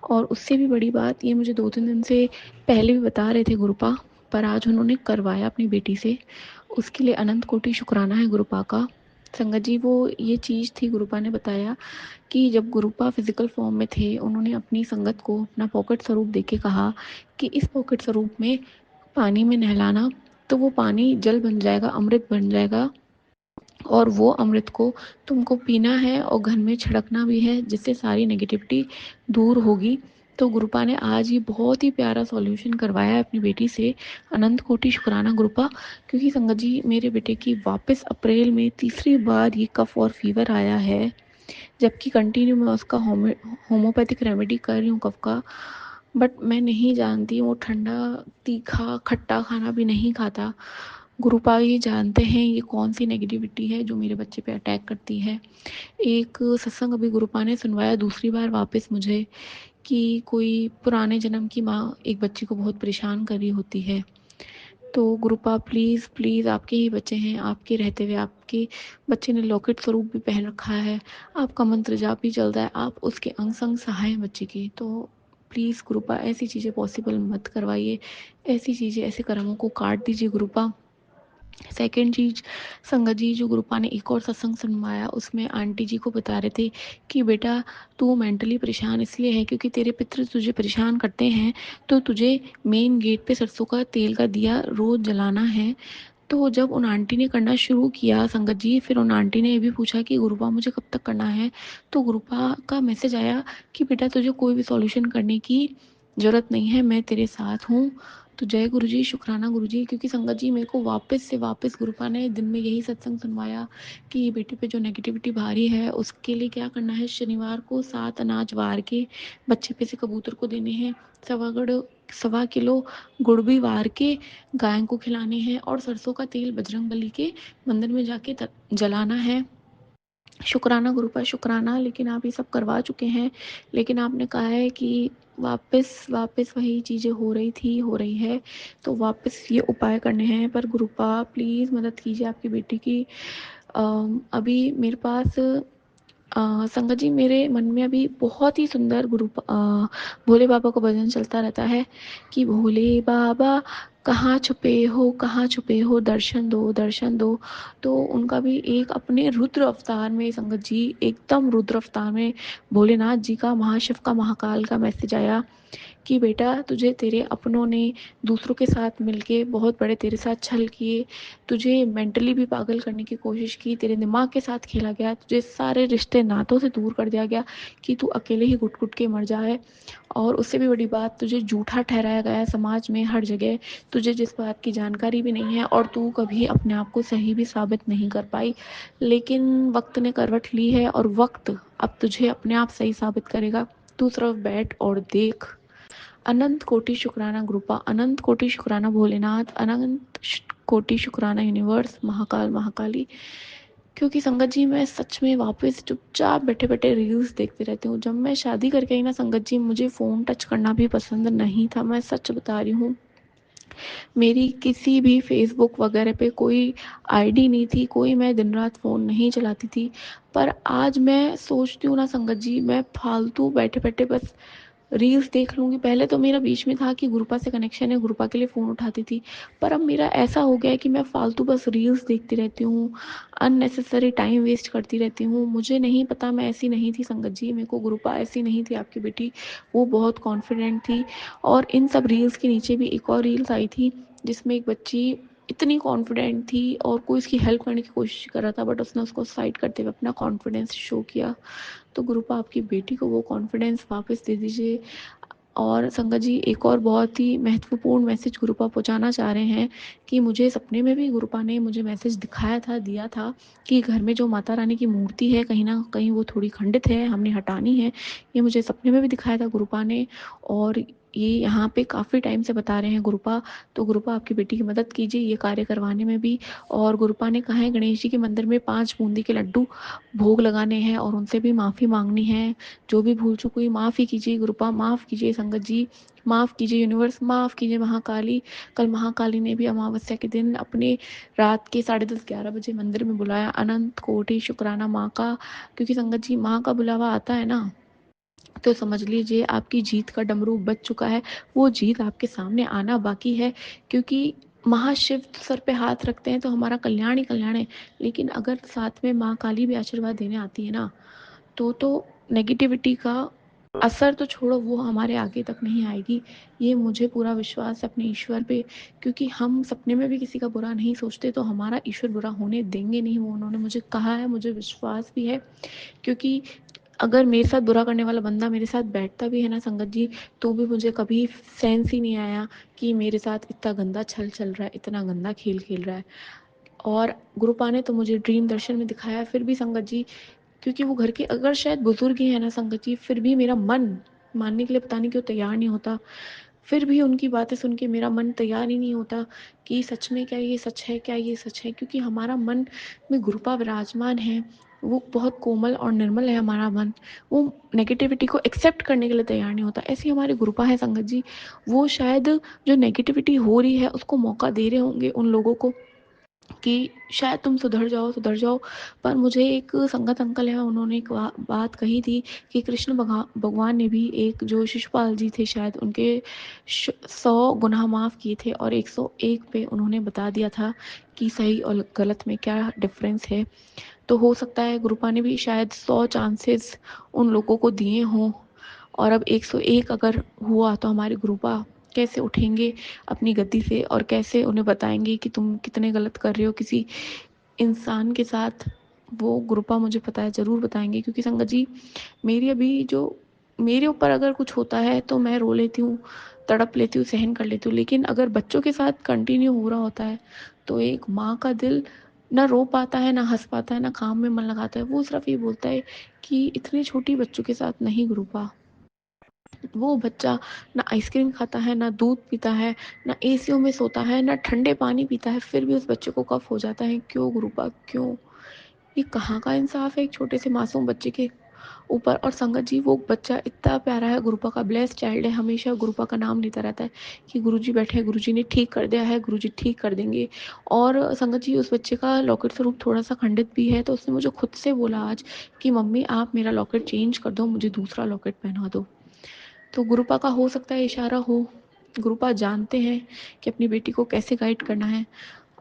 और उससे भी बड़ी बात ये मुझे 2-3 दिन से पहले भी बता रहे थे गुरुपा, पर आज उन्होंने करवाया अपनी बेटी से। उसके लिए अनंत कोटि शुक्राना है गुरुपा का। संगत जी, वो ये चीज़ थी, गुरुपा ने बताया कि जब गुरुपा फिजिकल फॉर्म में थे, उन्होंने अपनी संगत को अपना पॉकेट स्वरूप देके कहा कि इस पॉकेट स्वरूप में पानी में नहलाना, तो वो पानी जल बन जाएगा, अमृत बन जाएगा, और वो अमृत को तुमको पीना है और घर में छिड़कना भी है, जिससे सारी नेगेटिविटी दूर होगी। तो गुरुपा ने आज ये बहुत ही प्यारा सॉल्यूशन करवाया है अपनी बेटी से। अनंत कोटि शुक्राना गुरुपा। क्योंकि संगत जी, मेरे बेटे की वापस अप्रैल में तीसरी बार ये कफ और फीवर आया है, जबकि कंटिन्यू मैं उसका होम्योपैथिक रेमेडी कर रही हूँ कफ का, बट मैं नहीं जानती, वो ठंडा तीखा खट्टा खाना भी नहीं खाता। गुरुपा ये जानते हैं ये कौन सी नेगेटिविटी है जो मेरे बच्चे पे अटैक करती है। एक सत्संग अभी गुरुपा ने सुनवाया दूसरी बार वापस मुझे, कि कोई पुराने जन्म की माँ एक बच्ची को बहुत परेशान कर रही होती है। तो गुरुपा प्लीज़ प्लीज़, आपके ही बच्चे हैं, आपके रहते हुए आपके बच्चे ने लॉकेट स्वरूप भी पहन रखा है, आपका मंत्र जाप भी चल रहा है, आप उसके अंग संग सहाय हैं बच्चे के। तो प्लीज़ गुरुपा, ऐसी चीज़ें पॉसिबल मत करवाइए, ऐसी चीज़ें, ऐसे कर्मों को काट दीजिए गुरुपा। सेकेंड चीज़, संगत जी, जो गुरुपा ने एक और सत्संग सुनवाया, उसमें आंटी जी को बता रहे थे कि बेटा, तू मेंटली परेशान इसलिए है क्योंकि तेरे पितृ तुझे परेशान करते हैं, तो तुझे मेन गेट पे सरसों का तेल का दिया रोज़ जलाना है। तो जब उन आंटी ने करना शुरू किया संगत जी, फिर उन आंटी ने ये भी पूछा कि गुरुपा मुझे कब तक करना है, तो गुरुपा का मैसेज आया कि बेटा, तुझे कोई भी सॉल्यूशन करने की ज़रूरत नहीं है, मैं तेरे साथ हूँ। तो जय गुरु जी, शुक्राना गुरु जी। क्योंकि संगत जी, मेरे को वापस गुरुपा ने दिन में यही सत्संग सुनवाया कि बेटे पे जो नेगेटिविटी भारी है, उसके लिए क्या करना है, शनिवार को 7 अनाज वार के बच्चे पे से कबूतर को देने हैं, 1.25 किलो गुड़ भी वार के गाय को खिलाने हैं, और सरसों का तेल बजरंगबली के मंदिर में जाके जलाना है। शुक्राना गुरुपा, शुक्राना। लेकिन आप ये सब करवा चुके हैं, लेकिन आपने कहा है कि वापस वही चीज़ें हो रही है, तो वापस ये उपाय करने हैं। पर गुरुपा प्लीज़ मदद कीजिए आपकी बेटी की। अभी मेरे पास संगत जी, मेरे मन में अभी बहुत ही सुंदर भोले बाबा का भजन चलता रहता है कि भोले बाबा कहाँ छुपे हो, दर्शन दो दर्शन दो। तो उनका भी एक अपने रुद्र अवतार में, संगत जी, एकदम रुद्र अवतार में भोलेनाथ जी का, महाशिव का, महाकाल का मैसेज आया कि बेटा, तुझे तेरे अपनों ने दूसरों के साथ मिलके बहुत बड़े तेरे साथ छल किए, तुझे मेंटली भी पागल करने की कोशिश की, तेरे दिमाग के साथ खेला गया, तुझे सारे रिश्ते नातों से दूर कर दिया गया कि तू अकेले ही घुट घुट के मर जाए। और उससे भी बड़ी बात, तुझे झूठा ठहराया गया है समाज में हर जगह, तुझे जिस बात की जानकारी भी नहीं है, और तू कभी अपने आप को सही भी साबित नहीं कर पाई। लेकिन वक्त ने करवट ली है, और वक्त अब तुझे अपने आप सही साबित करेगा। तू सिर्फ बैठ और देख। अनंत कोटि शुक्राना गुरुपा, अनंत कोटि शुक्राना भोलेनाथ, अनंत कोटि शुक्राना यूनिवर्स, महाकाल, महाकाली। क्योंकि संगत जी, मैं सच में वापस चुपचाप बैठे बैठे रील्स देखते रहती हूँ। जब मैं शादी करके आई ना संगत जी, मुझे फ़ोन टच करना भी पसंद नहीं था, मैं सच बता रही हूँ। मेरी किसी भी फेसबुक वगैरह पे कोई आईडी नहीं थी, कोई, मैं दिन रात फ़ोन नहीं चलाती थी। पर आज मैं सोचती हूँ ना संगत जी, मैं फालतू बैठे बैठे बस रील्स देख लूँगी। पहले तो मेरा बीच में था कि गुरुपा से कनेक्शन है, गुरुपा के लिए फ़ोन उठाती थी, पर अब मेरा ऐसा हो गया है कि मैं फ़ालतू बस रील्स देखती रहती हूँ, अननेसेसरी टाइम वेस्ट करती रहती हूँ। मुझे नहीं पता, मैं ऐसी नहीं थी संगत जी, मेरे को गुरुपा ऐसी नहीं थी आपकी बेटी, वो बहुत कॉन्फिडेंट थी। और इन सब रील्स के नीचे भी एक और रील्स आई थी जिसमें एक बच्ची इतनी कॉन्फिडेंट थी और कोई उसकी हेल्प करने की कोशिश कर रहा था, बट उसने उसको साइड करते हुए अपना कॉन्फिडेंस शो किया। तो गुरुपा आपकी बेटी को वो कॉन्फिडेंस वापस दे दीजिए। और संगत जी, एक और बहुत ही महत्वपूर्ण मैसेज गुरुपा पहुँचाना चाह रहे हैं कि मुझे सपने में भी गुरुपा ने मुझे मैसेज दिखाया था, दिया था कि घर में जो माता रानी की मूर्ति है कहीं न कहीं वो थोड़ी खंडित है, हमने हटानी है। ये मुझे सपने में भी दिखाया था गुरुपा ने, और ये यहाँ पे काफ़ी टाइम से बता रहे हैं गुरुपा। तो गुरुपा आपकी बेटी की मदद कीजिए ये कार्य करवाने में भी। और गुरुपा ने कहा है गणेश जी के मंदिर में 5 बूंदी के लड्डू भोग लगाने हैं और उनसे भी माफ़ी मांगनी है। जो भी भूल चूक हुई माफ़ ही कीजिए गुरुपा, माफ़ कीजिए संगत जी, माफ़ कीजिए यूनिवर्स, माफ़ कीजिए महाकाली। कल महाकाली ने भी अमावस्या के दिन अपने रात के 10:30-11 बजे मंदिर में बुलाया। अनंत कोटि शुक्राना माँ का, क्योंकि संगत जी माँ का बुलावा आता है ना, तो समझ लीजिए आपकी जीत का डमरू बज चुका है। वो जीत आपके सामने आना बाकी है, क्योंकि महाशिव सर पे हाथ रखते हैं तो हमारा कल्याण ही कल्याण है। लेकिन अगर साथ में माँ काली भी आशीर्वाद देने आती है ना, तो नेगेटिविटी का असर तो छोड़ो, वो हमारे आगे तक नहीं आएगी। ये मुझे पूरा विश्वास है अपने ईश्वर पे, क्योंकि हम सपने में भी किसी का बुरा नहीं सोचते तो हमारा ईश्वर बुरा होने देंगे नहीं। वो उन्होंने मुझे कहा है, मुझे विश्वास भी है। क्योंकि अगर मेरे साथ बुरा करने वाला बंदा मेरे साथ बैठता भी है ना संगत जी, तो भी मुझे कभी सेंस ही नहीं आया कि मेरे साथ इतना गंदा छल चल रहा है, इतना गंदा खेल खेल रहा है। और गुरुपा ने तो मुझे ड्रीम दर्शन में दिखाया, फिर भी संगत जी, क्योंकि वो घर के अगर शायद बुजुर्ग ही है ना संगत जी, फिर भी मेरा मन मानने के लिए पता नहीं क्यों तैयार नहीं होता। फिर भी उनकी बातें सुन के मेरा मन तैयार ही नहीं होता कि सच में क्या ये सच है, क्या ये सच है, क्योंकि हमारा मन में गुरुपा विराजमान है। वो बहुत कोमल और निर्मल है हमारा मन, वो नेगेटिविटी को एक्सेप्ट करने के लिए तैयार नहीं होता। ऐसी हमारे गुरुपा है संगत जी, वो शायद जो नेगेटिविटी हो रही है उसको मौका दे रहे होंगे उन लोगों को कि शायद तुम सुधर जाओ। पर मुझे एक संगत अंकल है, उन्होंने एक बात कही थी कि कृष्ण भगवान ने भी एक जो शिशुपाल जी थे शायद उनके 100 गुनाह माफ़ किए थे और 101 पे उन्होंने बता दिया था कि सही और गलत में क्या डिफरेंस है। तो हो सकता है गुरुपा ने भी शायद 100 चांसेस उन लोगों को दिए हों, और अब 101 अगर हुआ तो हमारे गुरुपा कैसे उठेंगे अपनी गद्दी से और कैसे उन्हें बताएंगे कि तुम कितने गलत कर रहे हो किसी इंसान के साथ। वो गुरुपा मुझे पता है ज़रूर बताएंगे, क्योंकि संगत जी मेरी अभी जो मेरे ऊपर अगर कुछ होता है तो मैं रो लेती हूँ, तड़प लेती हूँ, सहन कर लेती हूँ, लेकिन अगर बच्चों के साथ कंटिन्यू हो रहा होता है तो एक माँ का दिल ना रो पाता है, ना हंस पाता है, ना काम में मन लगाता है। वो सिर्फ ये बोलता है कि इतने छोटी बच्चों के साथ नहीं गुरुपा। वो बच्चा ना आइसक्रीम खाता है, ना दूध पीता है, ना एसियों में सोता है, ना ठंडे पानी पीता है, फिर भी उस बच्चे को कफ हो जाता है। क्यों गुरुपा, क्यों? ये कहाँ का इंसाफ है एक छोटे से मासूम बच्चे के ऊपर। और संगत जी वो बच्चा इतना प्यारा है, गुरुपा का ब्लेस्ड चाइल्ड है, हमेशा गुरुपा का नाम लेता रहता है कि गुरुजी बैठे हैं, गुरुजी ने ठीक कर दिया है, गुरुजी ठीक कर देंगे। और संगत जी उस बच्चे का लॉकेट स्वरूप थोड़ा सा खंडित भी है, तो उसने मुझे खुद से बोला आज कि मम्मी आप मेरा लॉकेट चेंज कर दो, मुझे दूसरा लॉकेट पहना दो। तो गुरुपा का हो सकता है इशारा हो, गुरुपा जानते हैं कि अपनी बेटी को कैसे गाइड करना है।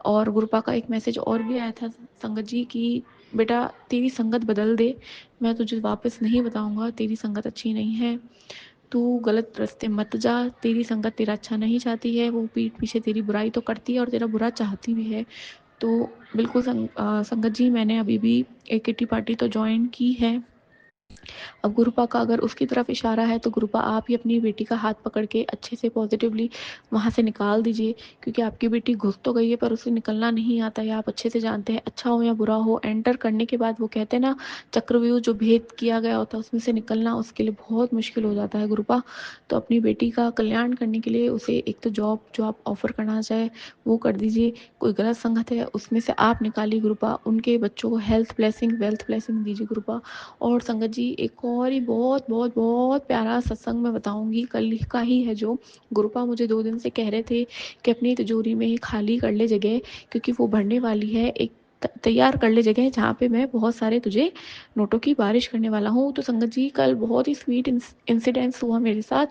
और गुरुपा का एक मैसेज और भी आया था संगत जी कि बेटा तेरी संगत बदल दे, मैं तुझे वापस नहीं बताऊंगा, तेरी संगत अच्छी नहीं है, तू गलत रास्ते मत जा, तेरी संगत तेरा अच्छा नहीं चाहती है, वो पीठ पीछे तेरी बुराई तो करती है और तेरा बुरा चाहती भी है। तो बिल्कुल संगत जी मैंने अभी भी एक किटी पार्टी तो ज्वाइन की है। अब गुरुपा का अगर उसकी तरफ इशारा है तो गुरुपा आप ही अपनी बेटी का हाथ पकड़ के अच्छे से पॉजिटिवली वहाँ से निकाल दीजिए, क्योंकि आपकी बेटी घुस तो गई है पर उसे निकलना नहीं आता है, आप अच्छे से जानते हैं। अच्छा हो या बुरा हो, एंटर करने के बाद वो कहते हैं ना चक्रव्यूह जो भेद किया गया होता है उसमें से निकलना उसके लिए बहुत मुश्किल हो जाता है गुरुपा। तो अपनी बेटी का कल्याण करने के लिए उसे एक तो जॉब जो आप ऑफर करना चाहे वो कर दीजिए, कोई गलत संगत है उसमें से आप निकालिए गुरुपा, उनके बच्चों को हेल्थ ब्लेसिंग वेल्थ ब्लेसिंग दीजिए गुरुपा। और संगत जी एक और ही बहुत बहुत बहुत प्यारा सत्संग मैं बताऊंगी, कल का ही है जो गुरुपा मुझे 2 दिन से कह रहे थे कि अपनी तिजोरी में ही खाली कर ले जगह, क्योंकि वो भरने वाली है। एक तैयार कर ले जगह जहाँ पे मैं बहुत सारे तुझे नोटों की बारिश करने वाला हूँ। तो संगत जी कल बहुत ही स्वीट इंसिडेंस हुआ मेरे साथ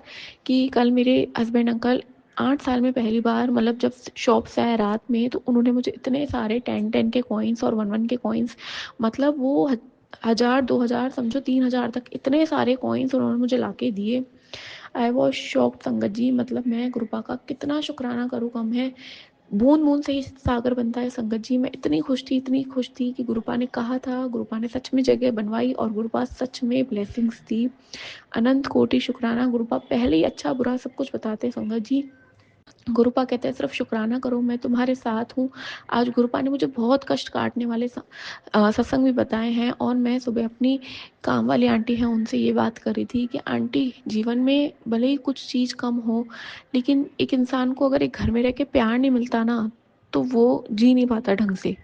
कि कल मेरे हस्बैंड अंकल 8 साल में पहली बार मतलब जब शॉप से आए रात में, तो उन्होंने मुझे इतने सारे 10-10 के कॉइन्स और 1-1 के कॉइन्स, मतलब वो 1000-2000 समझो 3000 तक इतने सारे कॉइन्स उन्होंने मुझे लाके दिए। आई वॉज शॉक्ड संगत जी, मतलब मैं कृपा का कितना शुक्राना करूँ कम है। बूंद बूंद से ही सागर बनता है संगत जी। मैं इतनी खुश थी कि गुरुपा ने कहा था, गुरुपा ने सच में जगह बनवाई और गुरुपा सच में ब्लेसिंग्स दी। अनंत कोटि शुक्राना। गुरुपा पहले ही अच्छा बुरा सब कुछ बताते हैं संगत जी। गुरुपा कहते हैं सिर्फ शुक्राना करो, मैं तुम्हारे साथ हूँ। आज गुरुपा ने मुझे बहुत कष्ट काटने वाले सत्संग भी बताए हैं, और मैं सुबह अपनी काम वाली आंटी हैं उनसे ये बात कर रही थी कि आंटी, जीवन में भले ही कुछ चीज़ कम हो, लेकिन एक इंसान को अगर एक घर में रह के प्यार नहीं मिलता ना, तो वो जी नहीं पाता ढंग से।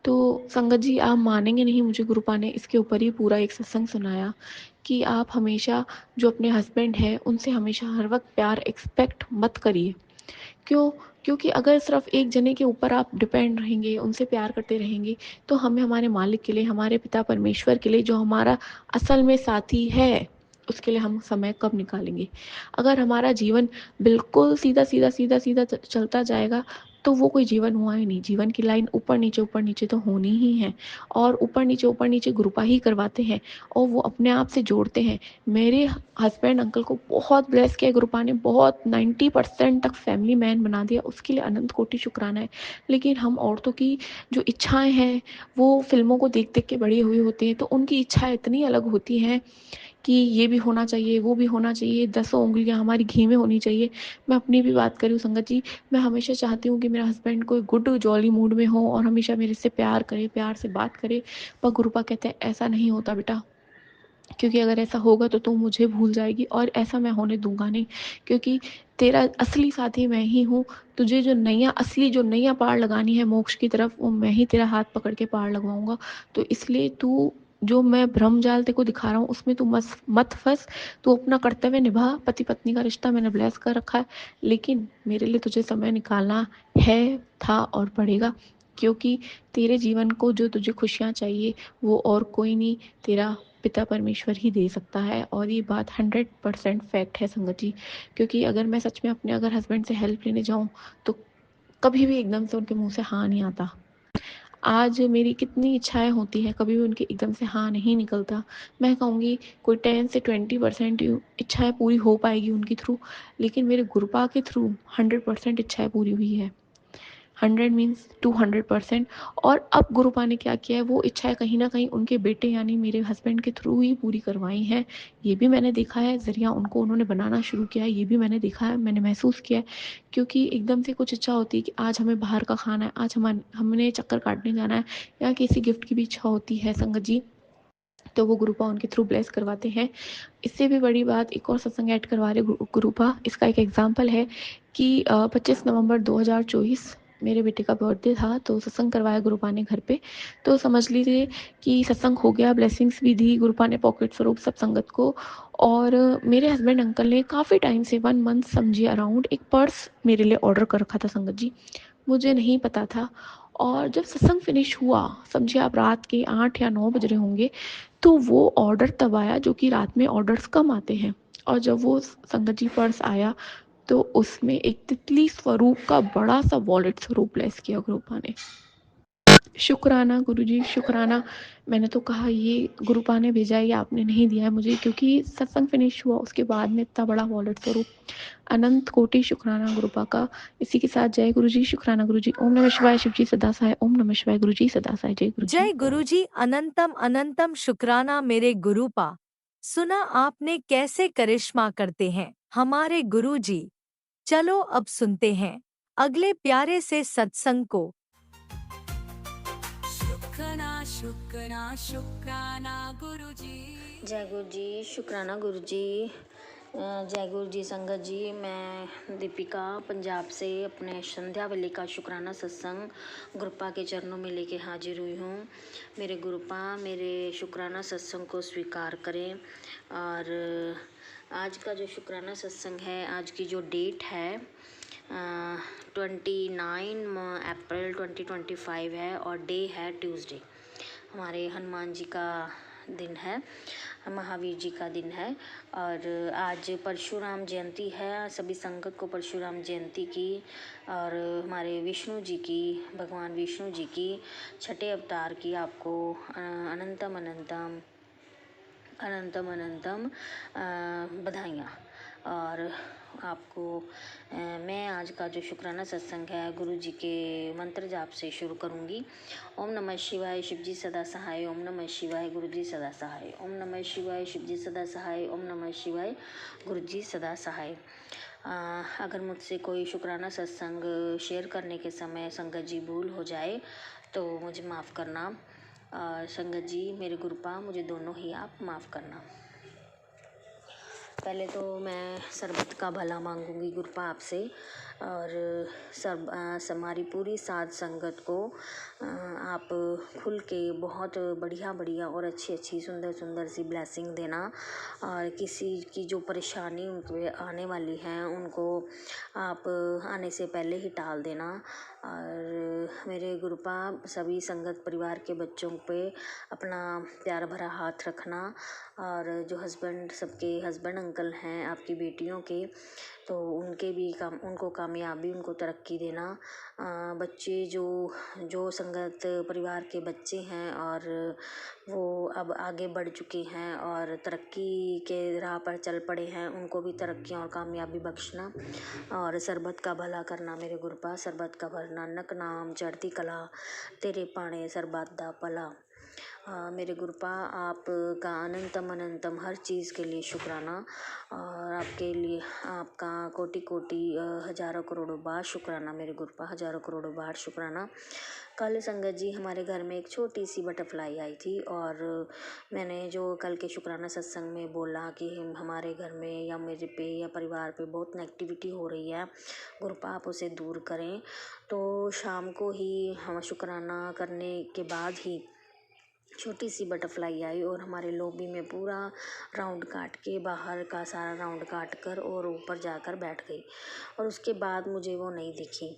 तो संगत जी आप मानेंगे नहीं, मुझे गुरुपा ने इसके ऊपर ही पूरा एक सत्संग सुनाया कि आप हमेशा जो अपने हस्बैंड है उनसे हमेशा हर वक्त प्यार एक्सपेक्ट मत करिए। क्यों? क्योंकि अगर सिर्फ एक जने के ऊपर आप डिपेंड रहेंगे, उनसे प्यार करते रहेंगे, तो हमें हमारे मालिक के लिए, हमारे पिता परमेश्वर के लिए, जो हमारा असल में साथी है, उसके लिए हम समय कब निकालेंगे? अगर हमारा जीवन बिल्कुल सीधा चलता जाएगा, तो वो कोई जीवन हुआ ही नहीं। जीवन की लाइन ऊपर नीचे तो होनी ही है, और ऊपर नीचे गुरुपा ही करवाते हैं, और वो अपने आप से जोड़ते हैं। मेरे हस्बैंड अंकल को बहुत ब्लेस किया गुरुपा ने, बहुत 90% तक फैमिली मैन बना दिया, उसके लिए अनंत कोटि शुक्राना है। लेकिन हम औरतों की जो इच्छाएं हैं, वो फिल्मों को देख देख के बड़ी हुई होती हैं, तो उनकी इच्छाएं इतनी अलग होती हैं कि ये भी होना चाहिए, वो भी होना चाहिए, 10 उंगलियां हमारी घी में होनी चाहिए। मैं अपनी भी बात करूँ संगत जी, मैं हमेशा चाहती हूँ कि मेरा हस्बैंड कोई गुड जॉली मूड में हो और हमेशा मेरे से प्यार करे, प्यार से बात करे, पर गुरुपा कहते हैं ऐसा नहीं होता बेटा, क्योंकि अगर ऐसा होगा तो तू मुझे भूल जाएगी, और ऐसा मैं होने दूंगा नहीं, क्योंकि तेरा असली साथी मैं ही हूँ। तुझे जो नैया, असली जो नैया पार लगानी है मोक्ष की तरफ, वो मैं ही तेरा हाथ पकड़ के पार लगवाऊंगा। तो इसलिए तू, जो मैं भ्रम जाल तेको दिखा रहा हूँ उसमें तू मत फंस। तू अपना कर्तव्य निभा, पति पत्नी का रिश्ता मैंने ब्लेस कर रखा है, लेकिन मेरे लिए तुझे समय निकालना है, था और पड़ेगा, क्योंकि तेरे जीवन को जो तुझे खुशियाँ चाहिए वो और कोई नहीं, तेरा पिता परमेश्वर ही दे सकता है। और ये बात 100% फैक्ट है संगत जी, क्योंकि अगर मैं सच में अपने अगर हस्बैंड से हेल्प लेने जाऊँ, तो कभी भी एकदम से उनके मुंह से हाँ नहीं आता। आज मेरी कितनी इच्छाएं होती हैं, कभी भी उनके एकदम से हाँ नहीं निकलता। मैं कहूँगी कोई 10 से 20% इच्छाएं पूरी हो पाएगी उनके थ्रू, लेकिन मेरे गुरुपा के थ्रू 100% इच्छाएं पूरी हुई है। 100 मीन्स 200%। और अब गुरुपा ने क्या किया है, वो इच्छाएं कहीं ना कहीं उनके बेटे यानी मेरे हस्बैंड के थ्रू ही पूरी करवाई हैं। ये भी मैंने देखा है, जरिया उनको उन्होंने बनाना शुरू किया है, ये भी मैंने देखा है, मैंने महसूस किया है। क्योंकि एकदम से कुछ इच्छा होती है कि आज हमें बाहर का खाना है, आज हमने चक्कर काटने जाना है, या किसी गिफ्ट की भी इच्छा होती है संगत जी, तो वो गुरुपा उनके थ्रू ब्लेस करवाते हैं। इससे भी बड़ी बात, एक और सत्संग ऐड करवा रहे गुरुपा, इसका एक एग्जाम्पल है कि 25 नवंबर 2024 मेरे बेटे का बर्थडे था, तो सत्संग करवाया गुरुपा ने घर पे। तो समझ लीजिए कि सत्संग हो गया, ब्लेसिंग्स भी दी गुरुपा ने पॉकेट स्वरूप सब संगत को। और मेरे हस्बैंड अंकल ने काफ़ी टाइम से 1 मंथ समझिए अराउंड एक पर्स मेरे लिए ऑर्डर कर रखा था संगत जी, मुझे नहीं पता था। और जब सत्संग फिनिश हुआ, समझिए आप रात के 8 या 9 बज रहे होंगे, तो वो ऑर्डर तब आया, जो कि रात में ऑर्डर्स कम आते हैं। और जब वो संगत जी पर्स आया, तो उसमें एक तितली स्वरूप का बड़ा सा वॉलेट स्वरूप ब्लेस किया गुरुपा ने। शुक्राना गुरुजी, शुक्राना। मैंने तो कहा ये गुरुपा ने भेजा है, ये आपने नहीं दिया है मुझे, क्योंकि सत्संग फिनिश हुआ उसके बाद में इतना बड़ा वॉलेट स्वरूप। अनंत कोटि शुक्राना गुरुपा का। इसी के साथ जय गुरुजी, शुक्राना गुरुजी। ओम नमः शिवाय, शिवजी सदा सहाय। ओम नमः शिवाय, गुरुजी सदा सहाय। जय गुरुजी। जय गुरुजी, अनंतम अनंतम शुक्राना मेरे गुरुपा। सुना आपने कैसे करिश्मा करते हैं हमारे गुरुजी। चलो अब सुनते हैं अगले प्यारे से सत्संग को। शुक्राना गुरुजी। जय गुरु जी, शुक्राना गुरु जी। जय गुरु जी संगत जी। मैं दीपिका पंजाब से अपने संध्या वेले का शुक्राना सत्संग गुरुपा के चरणों में लेके हाजिर हुई हूँ। मेरे गुरुपा मेरे शुक्राना सत्संग को स्वीकार करें। और आज का जो शुक्राना सत्संग है, आज की जो डेट है 29 अप्रैल 2025 है और डे है ट्यूसडे। हमारे हनुमान जी का दिन है, महावीर जी का दिन है। और आज परशुराम जयंती है। सभी संगत को परशुराम जयंती की और हमारे विष्णु जी की, भगवान विष्णु जी की छठे अवतार की आपको अनंतम अनंतम अनंतम अनंतम बधाइयाँ। और आपको मैं आज का जो शुक्राना सत्संग है गुरु जी के मंत्र जाप से शुरू करूँगी। ओम नमः शिवाय, शिव जी सदा सहाय। ओम नमः शिवाय, गुरु जी सदा सहाय। ओम नमः शिवाय, शिव जी सदा सहाय। ओम नमः शिवाय, गुरु जी सदा सहाय। अगर मुझसे कोई शुक्राना सत्संग शेयर करने के समय संगत जी भूल हो जाए तो मुझे माफ़ करना। संगत जी, मेरे गुरुपा, मुझे दोनों ही आप माफ़ करना। पहले तो मैं सरबत का भला मांगूंगी गुरुपा आपसे, और हमारी पूरी साध संगत को आप खुल के बहुत बढ़िया बढ़िया और अच्छी अच्छी सुंदर सुंदर सी ब्लेसिंग देना। और किसी की जो परेशानी उनके आने वाली है उनको आप आने से पहले ही टाल देना। और मेरे गुरुपा सभी संगत परिवार के बच्चों पे अपना प्यार भरा हाथ रखना। और जो हस्बैंड, सबके हस्बैंड अंकल हैं आपकी बेटियों के, तो उनके भी उनको कामयाबी, उनको तरक्की देना। बच्चे जो संगत परिवार के बच्चे हैं और वो अब आगे बढ़ चुके हैं और तरक्की के राह पर चल पड़े हैं, उनको भी तरक्की और कामयाबी बख्शना। और सरबत का भला करना मेरे गुरुपा, सरबत का भला। नानक नाम चढ़ती कला, तेरे पाने सरबत दा भला। मेरे गुरुपा आपका अनंतम अनंतम हर चीज़ के लिए शुक्राना। और आपके लिए आपका कोटि कोटि हज़ारों करोड़ों बार शुक्राना मेरे गुरुपा, हज़ारों करोड़ों बार शुक्राना। कल संगत जी हमारे घर में एक छोटी सी बटरफ्लाई आई थी और मैंने जो कल के शुक्राना सत्संग में बोला कि हमारे घर में या मेरे पे या परिवार पे बहुत नेगेटिविटी हो रही है, गुरुपा आप उसे दूर करें। तो शाम को ही हम शुक्राना करने के बाद ही छोटी सी बटरफ्लाई आई और हमारे लॉबी में पूरा राउंड काट के, बाहर का सारा राउंड काट कर और ऊपर जाकर बैठ गई। और उसके बाद मुझे वो नहीं दिखी।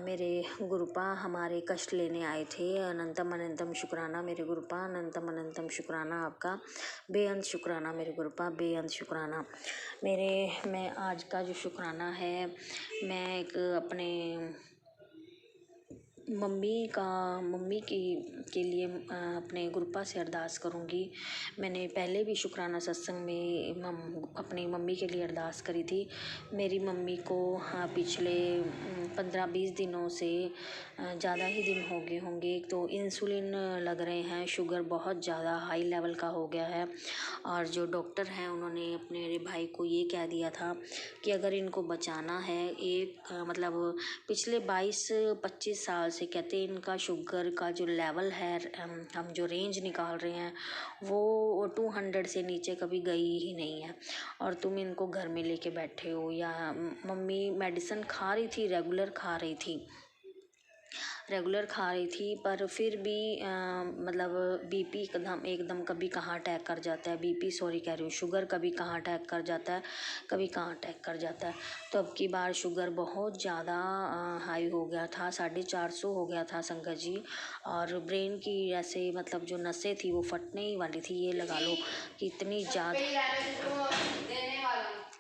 मेरे गुरुपा हमारे कष्ट लेने आए थे। अनंतम अनंतम शुक्राना मेरे गुरुपा, अनंतम अनंतम शुक्राना आपका, बेअंत शुक्राना मेरे गुरुपा, बेअंत शुक्राना। मैं आज का जो शुक्राना है, मैं एक अपने मम्मी के लिए अपने गुरुपा से अरदास करूँगी। मैंने पहले भी शुक्राना सत्संग में अपनी मम्मी के लिए अरदास करी थी। मेरी मम्मी को पिछले 15-20 दिनों से ज़्यादा ही दिन हो गए होंगे, तो इंसुलिन लग रहे हैं, शुगर बहुत ज़्यादा हाई लेवल का हो गया है। और जो डॉक्टर हैं उन्होंने अपने मेरे भाई को ये कह दिया था कि अगर इनको बचाना है, मतलब पिछले 22-25 साल से कहते हैं इनका शुगर का जो लेवल है, हम जो रेंज निकाल रहे हैं वो 200 से नीचे कभी गई ही नहीं है। और तुम इनको घर में लेके बैठे हो। या मम्मी मेडिसिन खा रही थी, रेगुलर खा रही थी, पर फिर भी मतलब बीपी एकदम कभी कहाँ अटैक कर जाता है, बीपी सॉरी कह रही हूँ, शुगर कभी कहाँ अटैक कर जाता है, कभी कहाँ अटैक कर जाता है। तो अब की बार शुगर बहुत ज़्यादा हाई हो गया था, 450 हो गया था संगत जी। और ब्रेन की ऐसे मतलब जो नसें थी वो फटने ही वाली थी। ये लगा लो कि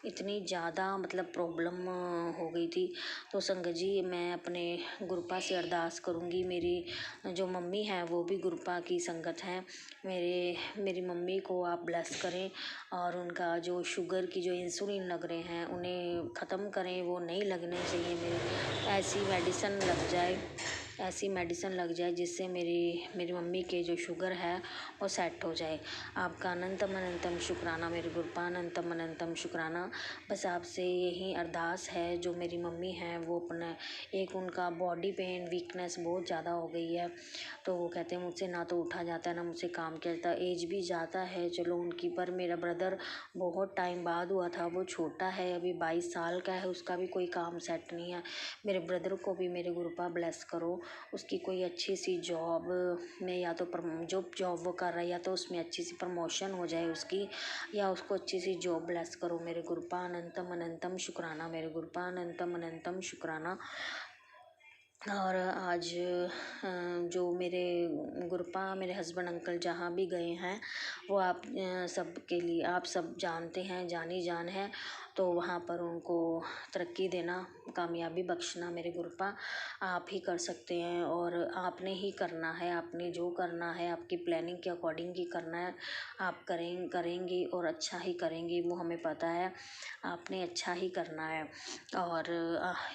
इतनी ज़्यादा मतलब प्रॉब्लम हो गई थी। तो संगत जी मैं अपने गुरुपा से अरदास करूँगी। मेरी जो मम्मी है वो भी गुरुपा की संगत हैं। मेरी मम्मी को आप ब्लेस करें और उनका जो शुगर की जो इंसुलिन लग रहे हैं उन्हें ख़त्म करें, वो नहीं लगने चाहिए। ऐसी मेडिसिन लग जाए जिससे मेरी मम्मी के जो शुगर है वो सेट हो जाए। आपका अनंतम अनंतम शुक्राना मेरे गुरुपा, अनंतम अनंतम शुक्राना। बस आपसे यही अरदास है, जो मेरी मम्मी हैं वो अपना उनका बॉडी पेन वीकनेस बहुत ज़्यादा हो गई है। तो वो कहते हैं मुझसे ना तो उठा जाता है ना मुझसे काम किया जाता है। एज भी ज़्यादा है चलो उनकी, पर मेरा ब्रदर बहुत टाइम बाद हुआ था, वो छोटा है अभी 22 साल का है, उसका भी कोई काम सेट नहीं है। मेरे ब्रदर को भी मेरे गुरुपा ब्लेस करो उसकी कोई अच्छी सी जॉब में, या तो जो जॉब वो कर रहा है या तो उसमें अच्छी सी प्रमोशन हो जाए उसकी, या उसको अच्छी सी जॉब ब्लेस करो मेरे गुरुपा। अनंतम अनंतम शुक्राना मेरे गुरुपा, अनंतम अनंतम शुक्राना। और आज जो मेरे गुरुपा, मेरे हस्बैंड अंकल जहाँ भी गए हैं वो आप सब के लिए, आप सब जानते हैं, जानी जान है, तो वहाँ पर उनको तरक्की देना, कामयाबी बख्शना मेरे गुरुपा। आप ही कर सकते हैं और आपने ही करना है, आपने जो करना है आपकी प्लानिंग के अकॉर्डिंग ही करना है। आप करेंगे और अच्छा ही करेंगी, वो हमें पता है, आपने अच्छा ही करना है। और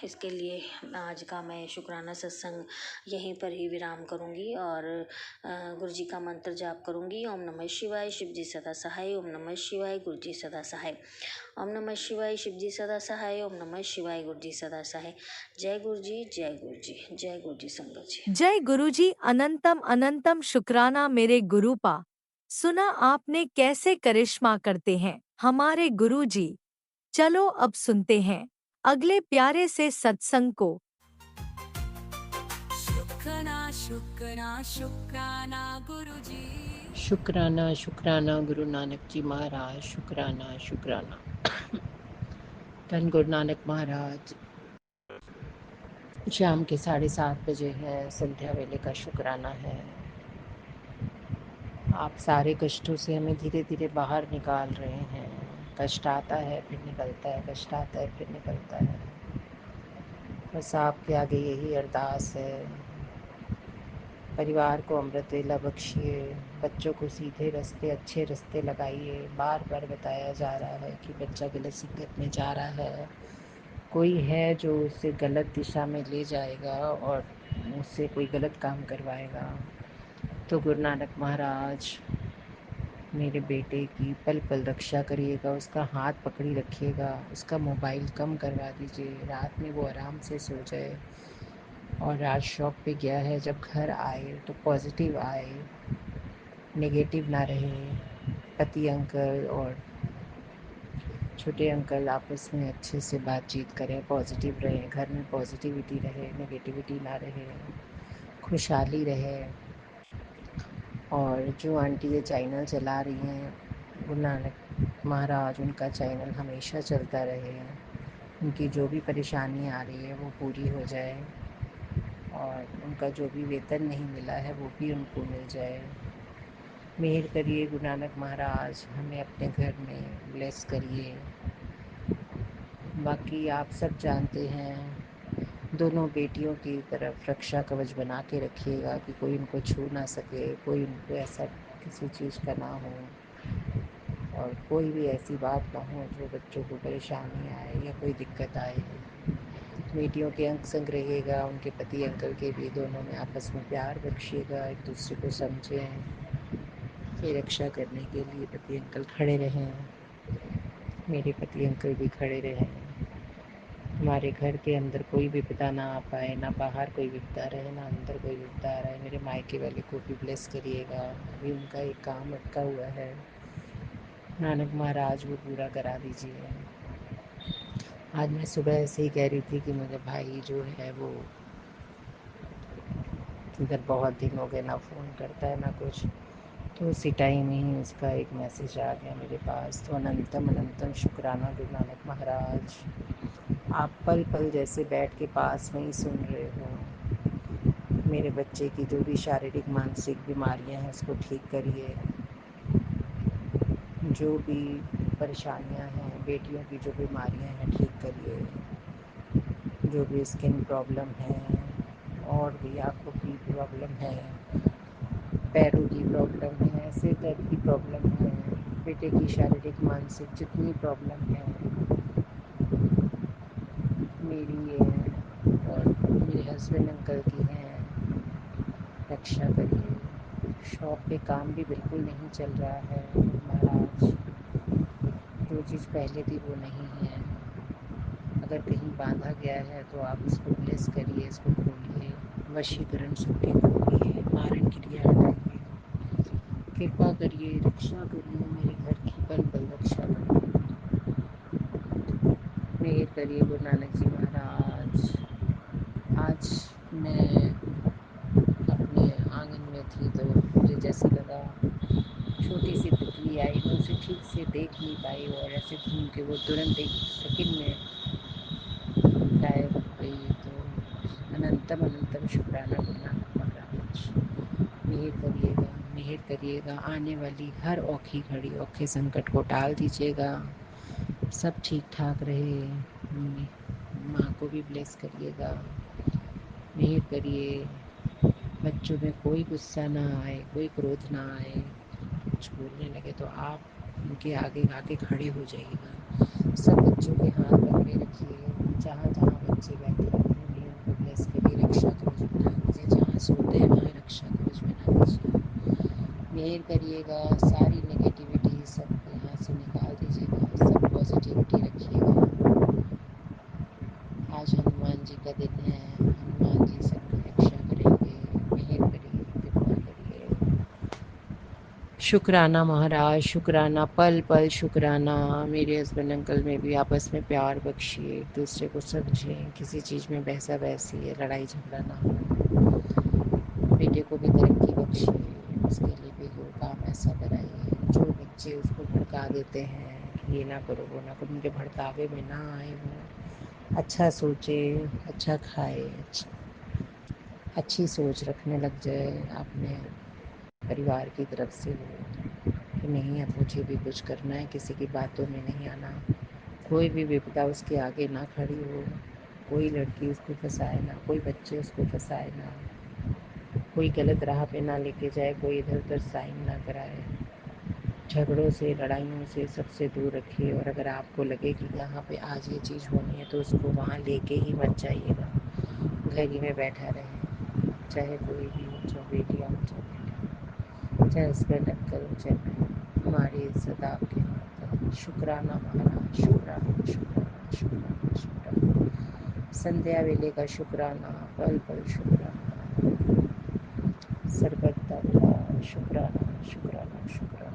इसके लिए आज का मैं शुक्राना सत्संग यहीं पर ही विराम करूँगी और गुरु जी का मंत्र जाप करूँगी। ओम नमः शिवाय, शिव जी सदा सहाय। ओम नमः शिवाय, गुरु जी सदा सहाय। ओम नमः शिवाय, शिव जी सदा सहाय। ओम नमः शिवाय, गुरु जी सदा सहाय। जय गुरु जी, जय गुरु जी, जय गुरु जी संगत जी। जय गुरुजी। अनंतम अनंतम शुक्राना मेरे गुरुपा। सुना आपने कैसे करिश्मा करते हैं हमारे गुरुजी। चलो अब सुनते हैं अगले प्यारे से सत्संग को। शुक्राना शुक्राना शुक्राना गुरुजी। शुक्राना शुक्राना गुरु नानक जी महाराज, शुक्राना शुक्राना। धन गुरु नानक महाराज। शाम के 7:30 है, संध्या वेले का शुक्राना है। आप सारे कष्टों से हमें धीरे धीरे बाहर निकाल रहे हैं। कष्ट आता है फिर निकलता है, कष्ट आता है फिर निकलता है। बस आपके आगे यही अरदास है, परिवार को अमृत वेला बख्शिए, बच्चों को सीधे रास्ते, अच्छे रास्ते लगाइए। बार बार बताया जा रहा है कि बच्चा गलत संगत में जा रहा है, कोई है जो उसे गलत दिशा में ले जाएगा और उससे कोई गलत काम करवाएगा। तो गुरु नानक महाराज मेरे बेटे की पल पल रक्षा करिएगा, उसका हाथ पकड़ी रखिएगा, उसका मोबाइल कम करवा दीजिए, रात में वो आराम से सो जाए। और आज शॉप पे गया है, जब घर आए तो पॉजिटिव आए, नेगेटिव ना रहे। पति अंकल और छोटे अंकल आपस में अच्छे से बातचीत करें, पॉजिटिव रहें, घर में पॉजिटिविटी रहे, नेगेटिविटी ना रहे, खुशहाली रहे। और जो आंटी ये चैनल चला रही हैं, गुरु नानक महाराज उनका चैनल हमेशा चलता रहे, उनकी जो भी परेशानी आ रही है वो पूरी हो जाए और उनका जो भी वेतन नहीं मिला है वो भी उनको मिल जाए। मेहर करिए गुरु नानक महाराज, हमें अपने घर में ब्लेस करिए। बाकी आप सब जानते हैं, दोनों बेटियों की तरफ रक्षा कवच बना के रखिएगा कि कोई उनको छू ना सके, कोई उनको ऐसा किसी चीज़ का ना हो और कोई भी ऐसी बात ना हो जो बच्चों को परेशानी आए या कोई दिक्कत आए। बेटियों के अंग संग रहिएगा, उनके पति अंकल के भी, दोनों में आपस में प्यार बख्शिएगा, एक दूसरे को समझें, ये रक्षा करने के लिए पति अंकल खड़े रहें, मेरे पति अंकल भी खड़े रहें। हमारे घर के अंदर कोई विपदा ना आ पाए, ना बाहर कोई विपदा रहे, ना अंदर कोई विपदा आ रहा है। मेरे मायके वाले को भी ब्लेस करिएगा, अभी उनका एक काम अटका हुआ है, नानक महाराज वो पूरा करा दीजिए। आज मैं सुबह ऐसे ही कह रही थी कि मुझे भाई जो है वो इधर बहुत दिन हो गए, ना फ़ोन करता है ना कुछ, तो उसी टाइम ही उसका एक मैसेज आ गया मेरे पास। तो अनंतम अनंतम शुक्राना गुरु नानक महाराज, आप पल पल जैसे बैठ के पास में ही सुन रहे हो। मेरे बच्चे की जो भी शारीरिक मानसिक बीमारियां हैं उसको ठीक करिए, जो भी परेशानियां हैं, बेटियों की जो बीमारियां हैं ठीक करिए, जो भी स्किन प्रॉब्लम है और भी आँखों की प्रॉब्लम है, पैरों की प्रॉब्लम है, सिर दर्द की प्रॉब्लम है, बेटे की शारीरिक मानसिक जितनी प्रॉब्लम है मेरी है और मेरे हस्बैंड अंकल की हैं, रक्षा करिए। शॉप पे काम भी बिल्कुल नहीं चल रहा है महाराज, जो चीज़ पहले थी वो नहीं है। अगर कहीं बांधा गया है तो आप इसको ब्लेस करिए, इसको खोलिए, वशीकरण सूखे खोलिए, मारण क्रिया हटाइए, कृपा करिए, रक्षा करिए, मेरे घर की पल पल रक्षा करिए। मेहर करिए गुरु नानक जी महाराज। आज मैं थी तो मुझे जैसे लगा छोटी सी तितली आई, मैं उसे ठीक से देख नहीं पाई और ऐसे घूम के वो तुरंत एक सेकंड में गायब हो गई। तो अनंतम अनंतम शुक्राना गुरु नानक महाराज, मेहर करिएगा, आने वाली हर औखी घड़ी औखे संकट को टाल दीजिएगा, सब ठीक ठाक रहे। माँ को भी ब्लेस करिएगा, मेहर करिए, बच्चों में कोई गुस्सा ना आए, कोई क्रोध ना आए, कुछ बोलने लगे तो आप उनके आगे आके खड़े हो जाइएगा। सब बच्चों के हाथ पकड़े रखिए, जहाँ जहाँ बच्चे बैठे उन्हें उनको ब्लेस करिए, रक्षा कवच बना दीजिए, जहाँ सोते हैं वहाँ रक्षा कवच बना दीजिए, मेहर करिएगा, सारी नेगेटिविटी सब यहाँ से निकाल दीजिएगा, सब पॉजिटिविटी रखिएगा। आज हनुमान जी का दिन है, हनुमान जी सबकी रक्षा करेंगे, मेहर करिए, कृपा करिए। शुक्राना महाराज, शुक्राना, पल पल शुक्राना। मेरे हस्बैंड अंकल में भी आपस में प्यार बख्शिए, एक दूसरे को समझें, किसी चीज़ में बहसा बहसी है, लड़ाई झगड़ा ना हो। बेटे को भी तरक्की बख्शिए, उसके लिए भी कोई काम ऐसा कराइए। जो बच्चे उसको भड़का देते हैं, ये ना करो वो ना करो, उनके भड़कावे में ना आए, वो अच्छा सोचे, अच्छा खाए, अच्छी सोच रखने लग जाए अपने परिवार की तरफ से हो कि नहीं अब मुझे भी कुछ करना है, किसी की बातों में नहीं आना, कोई भी विपदा उसके आगे ना खड़ी हो, कोई लड़की उसको फंसाए ना, कोई बच्चे उसको फंसाए ना, कोई गलत राह पे ना लेके जाए, कोई इधर उधर साइन ना कराए, झगड़ों से लड़ाइयों से सबसे दूर रखिए। और अगर आपको लगे कि यहाँ पे आज ये चीज़ होनी है तो उसको वहाँ लेके ही मत जाइएगा, घर ही में बैठा रहे, चाहे कोई भी हो, चाहे बेटियाँ हो चाहे बेटे हो, चाहे हस्बैंड अंकल हो चाहे मैं, हमारी इज्जत आपके हाथ है। शुक्राना महाराज, शुक्राना शुक्राना शुक्राना शुक्राना, संध्या वेले का शुक्राना, पल पल शुक्राना, सर्वदा शुक्राना शुक्राना शुक्राना।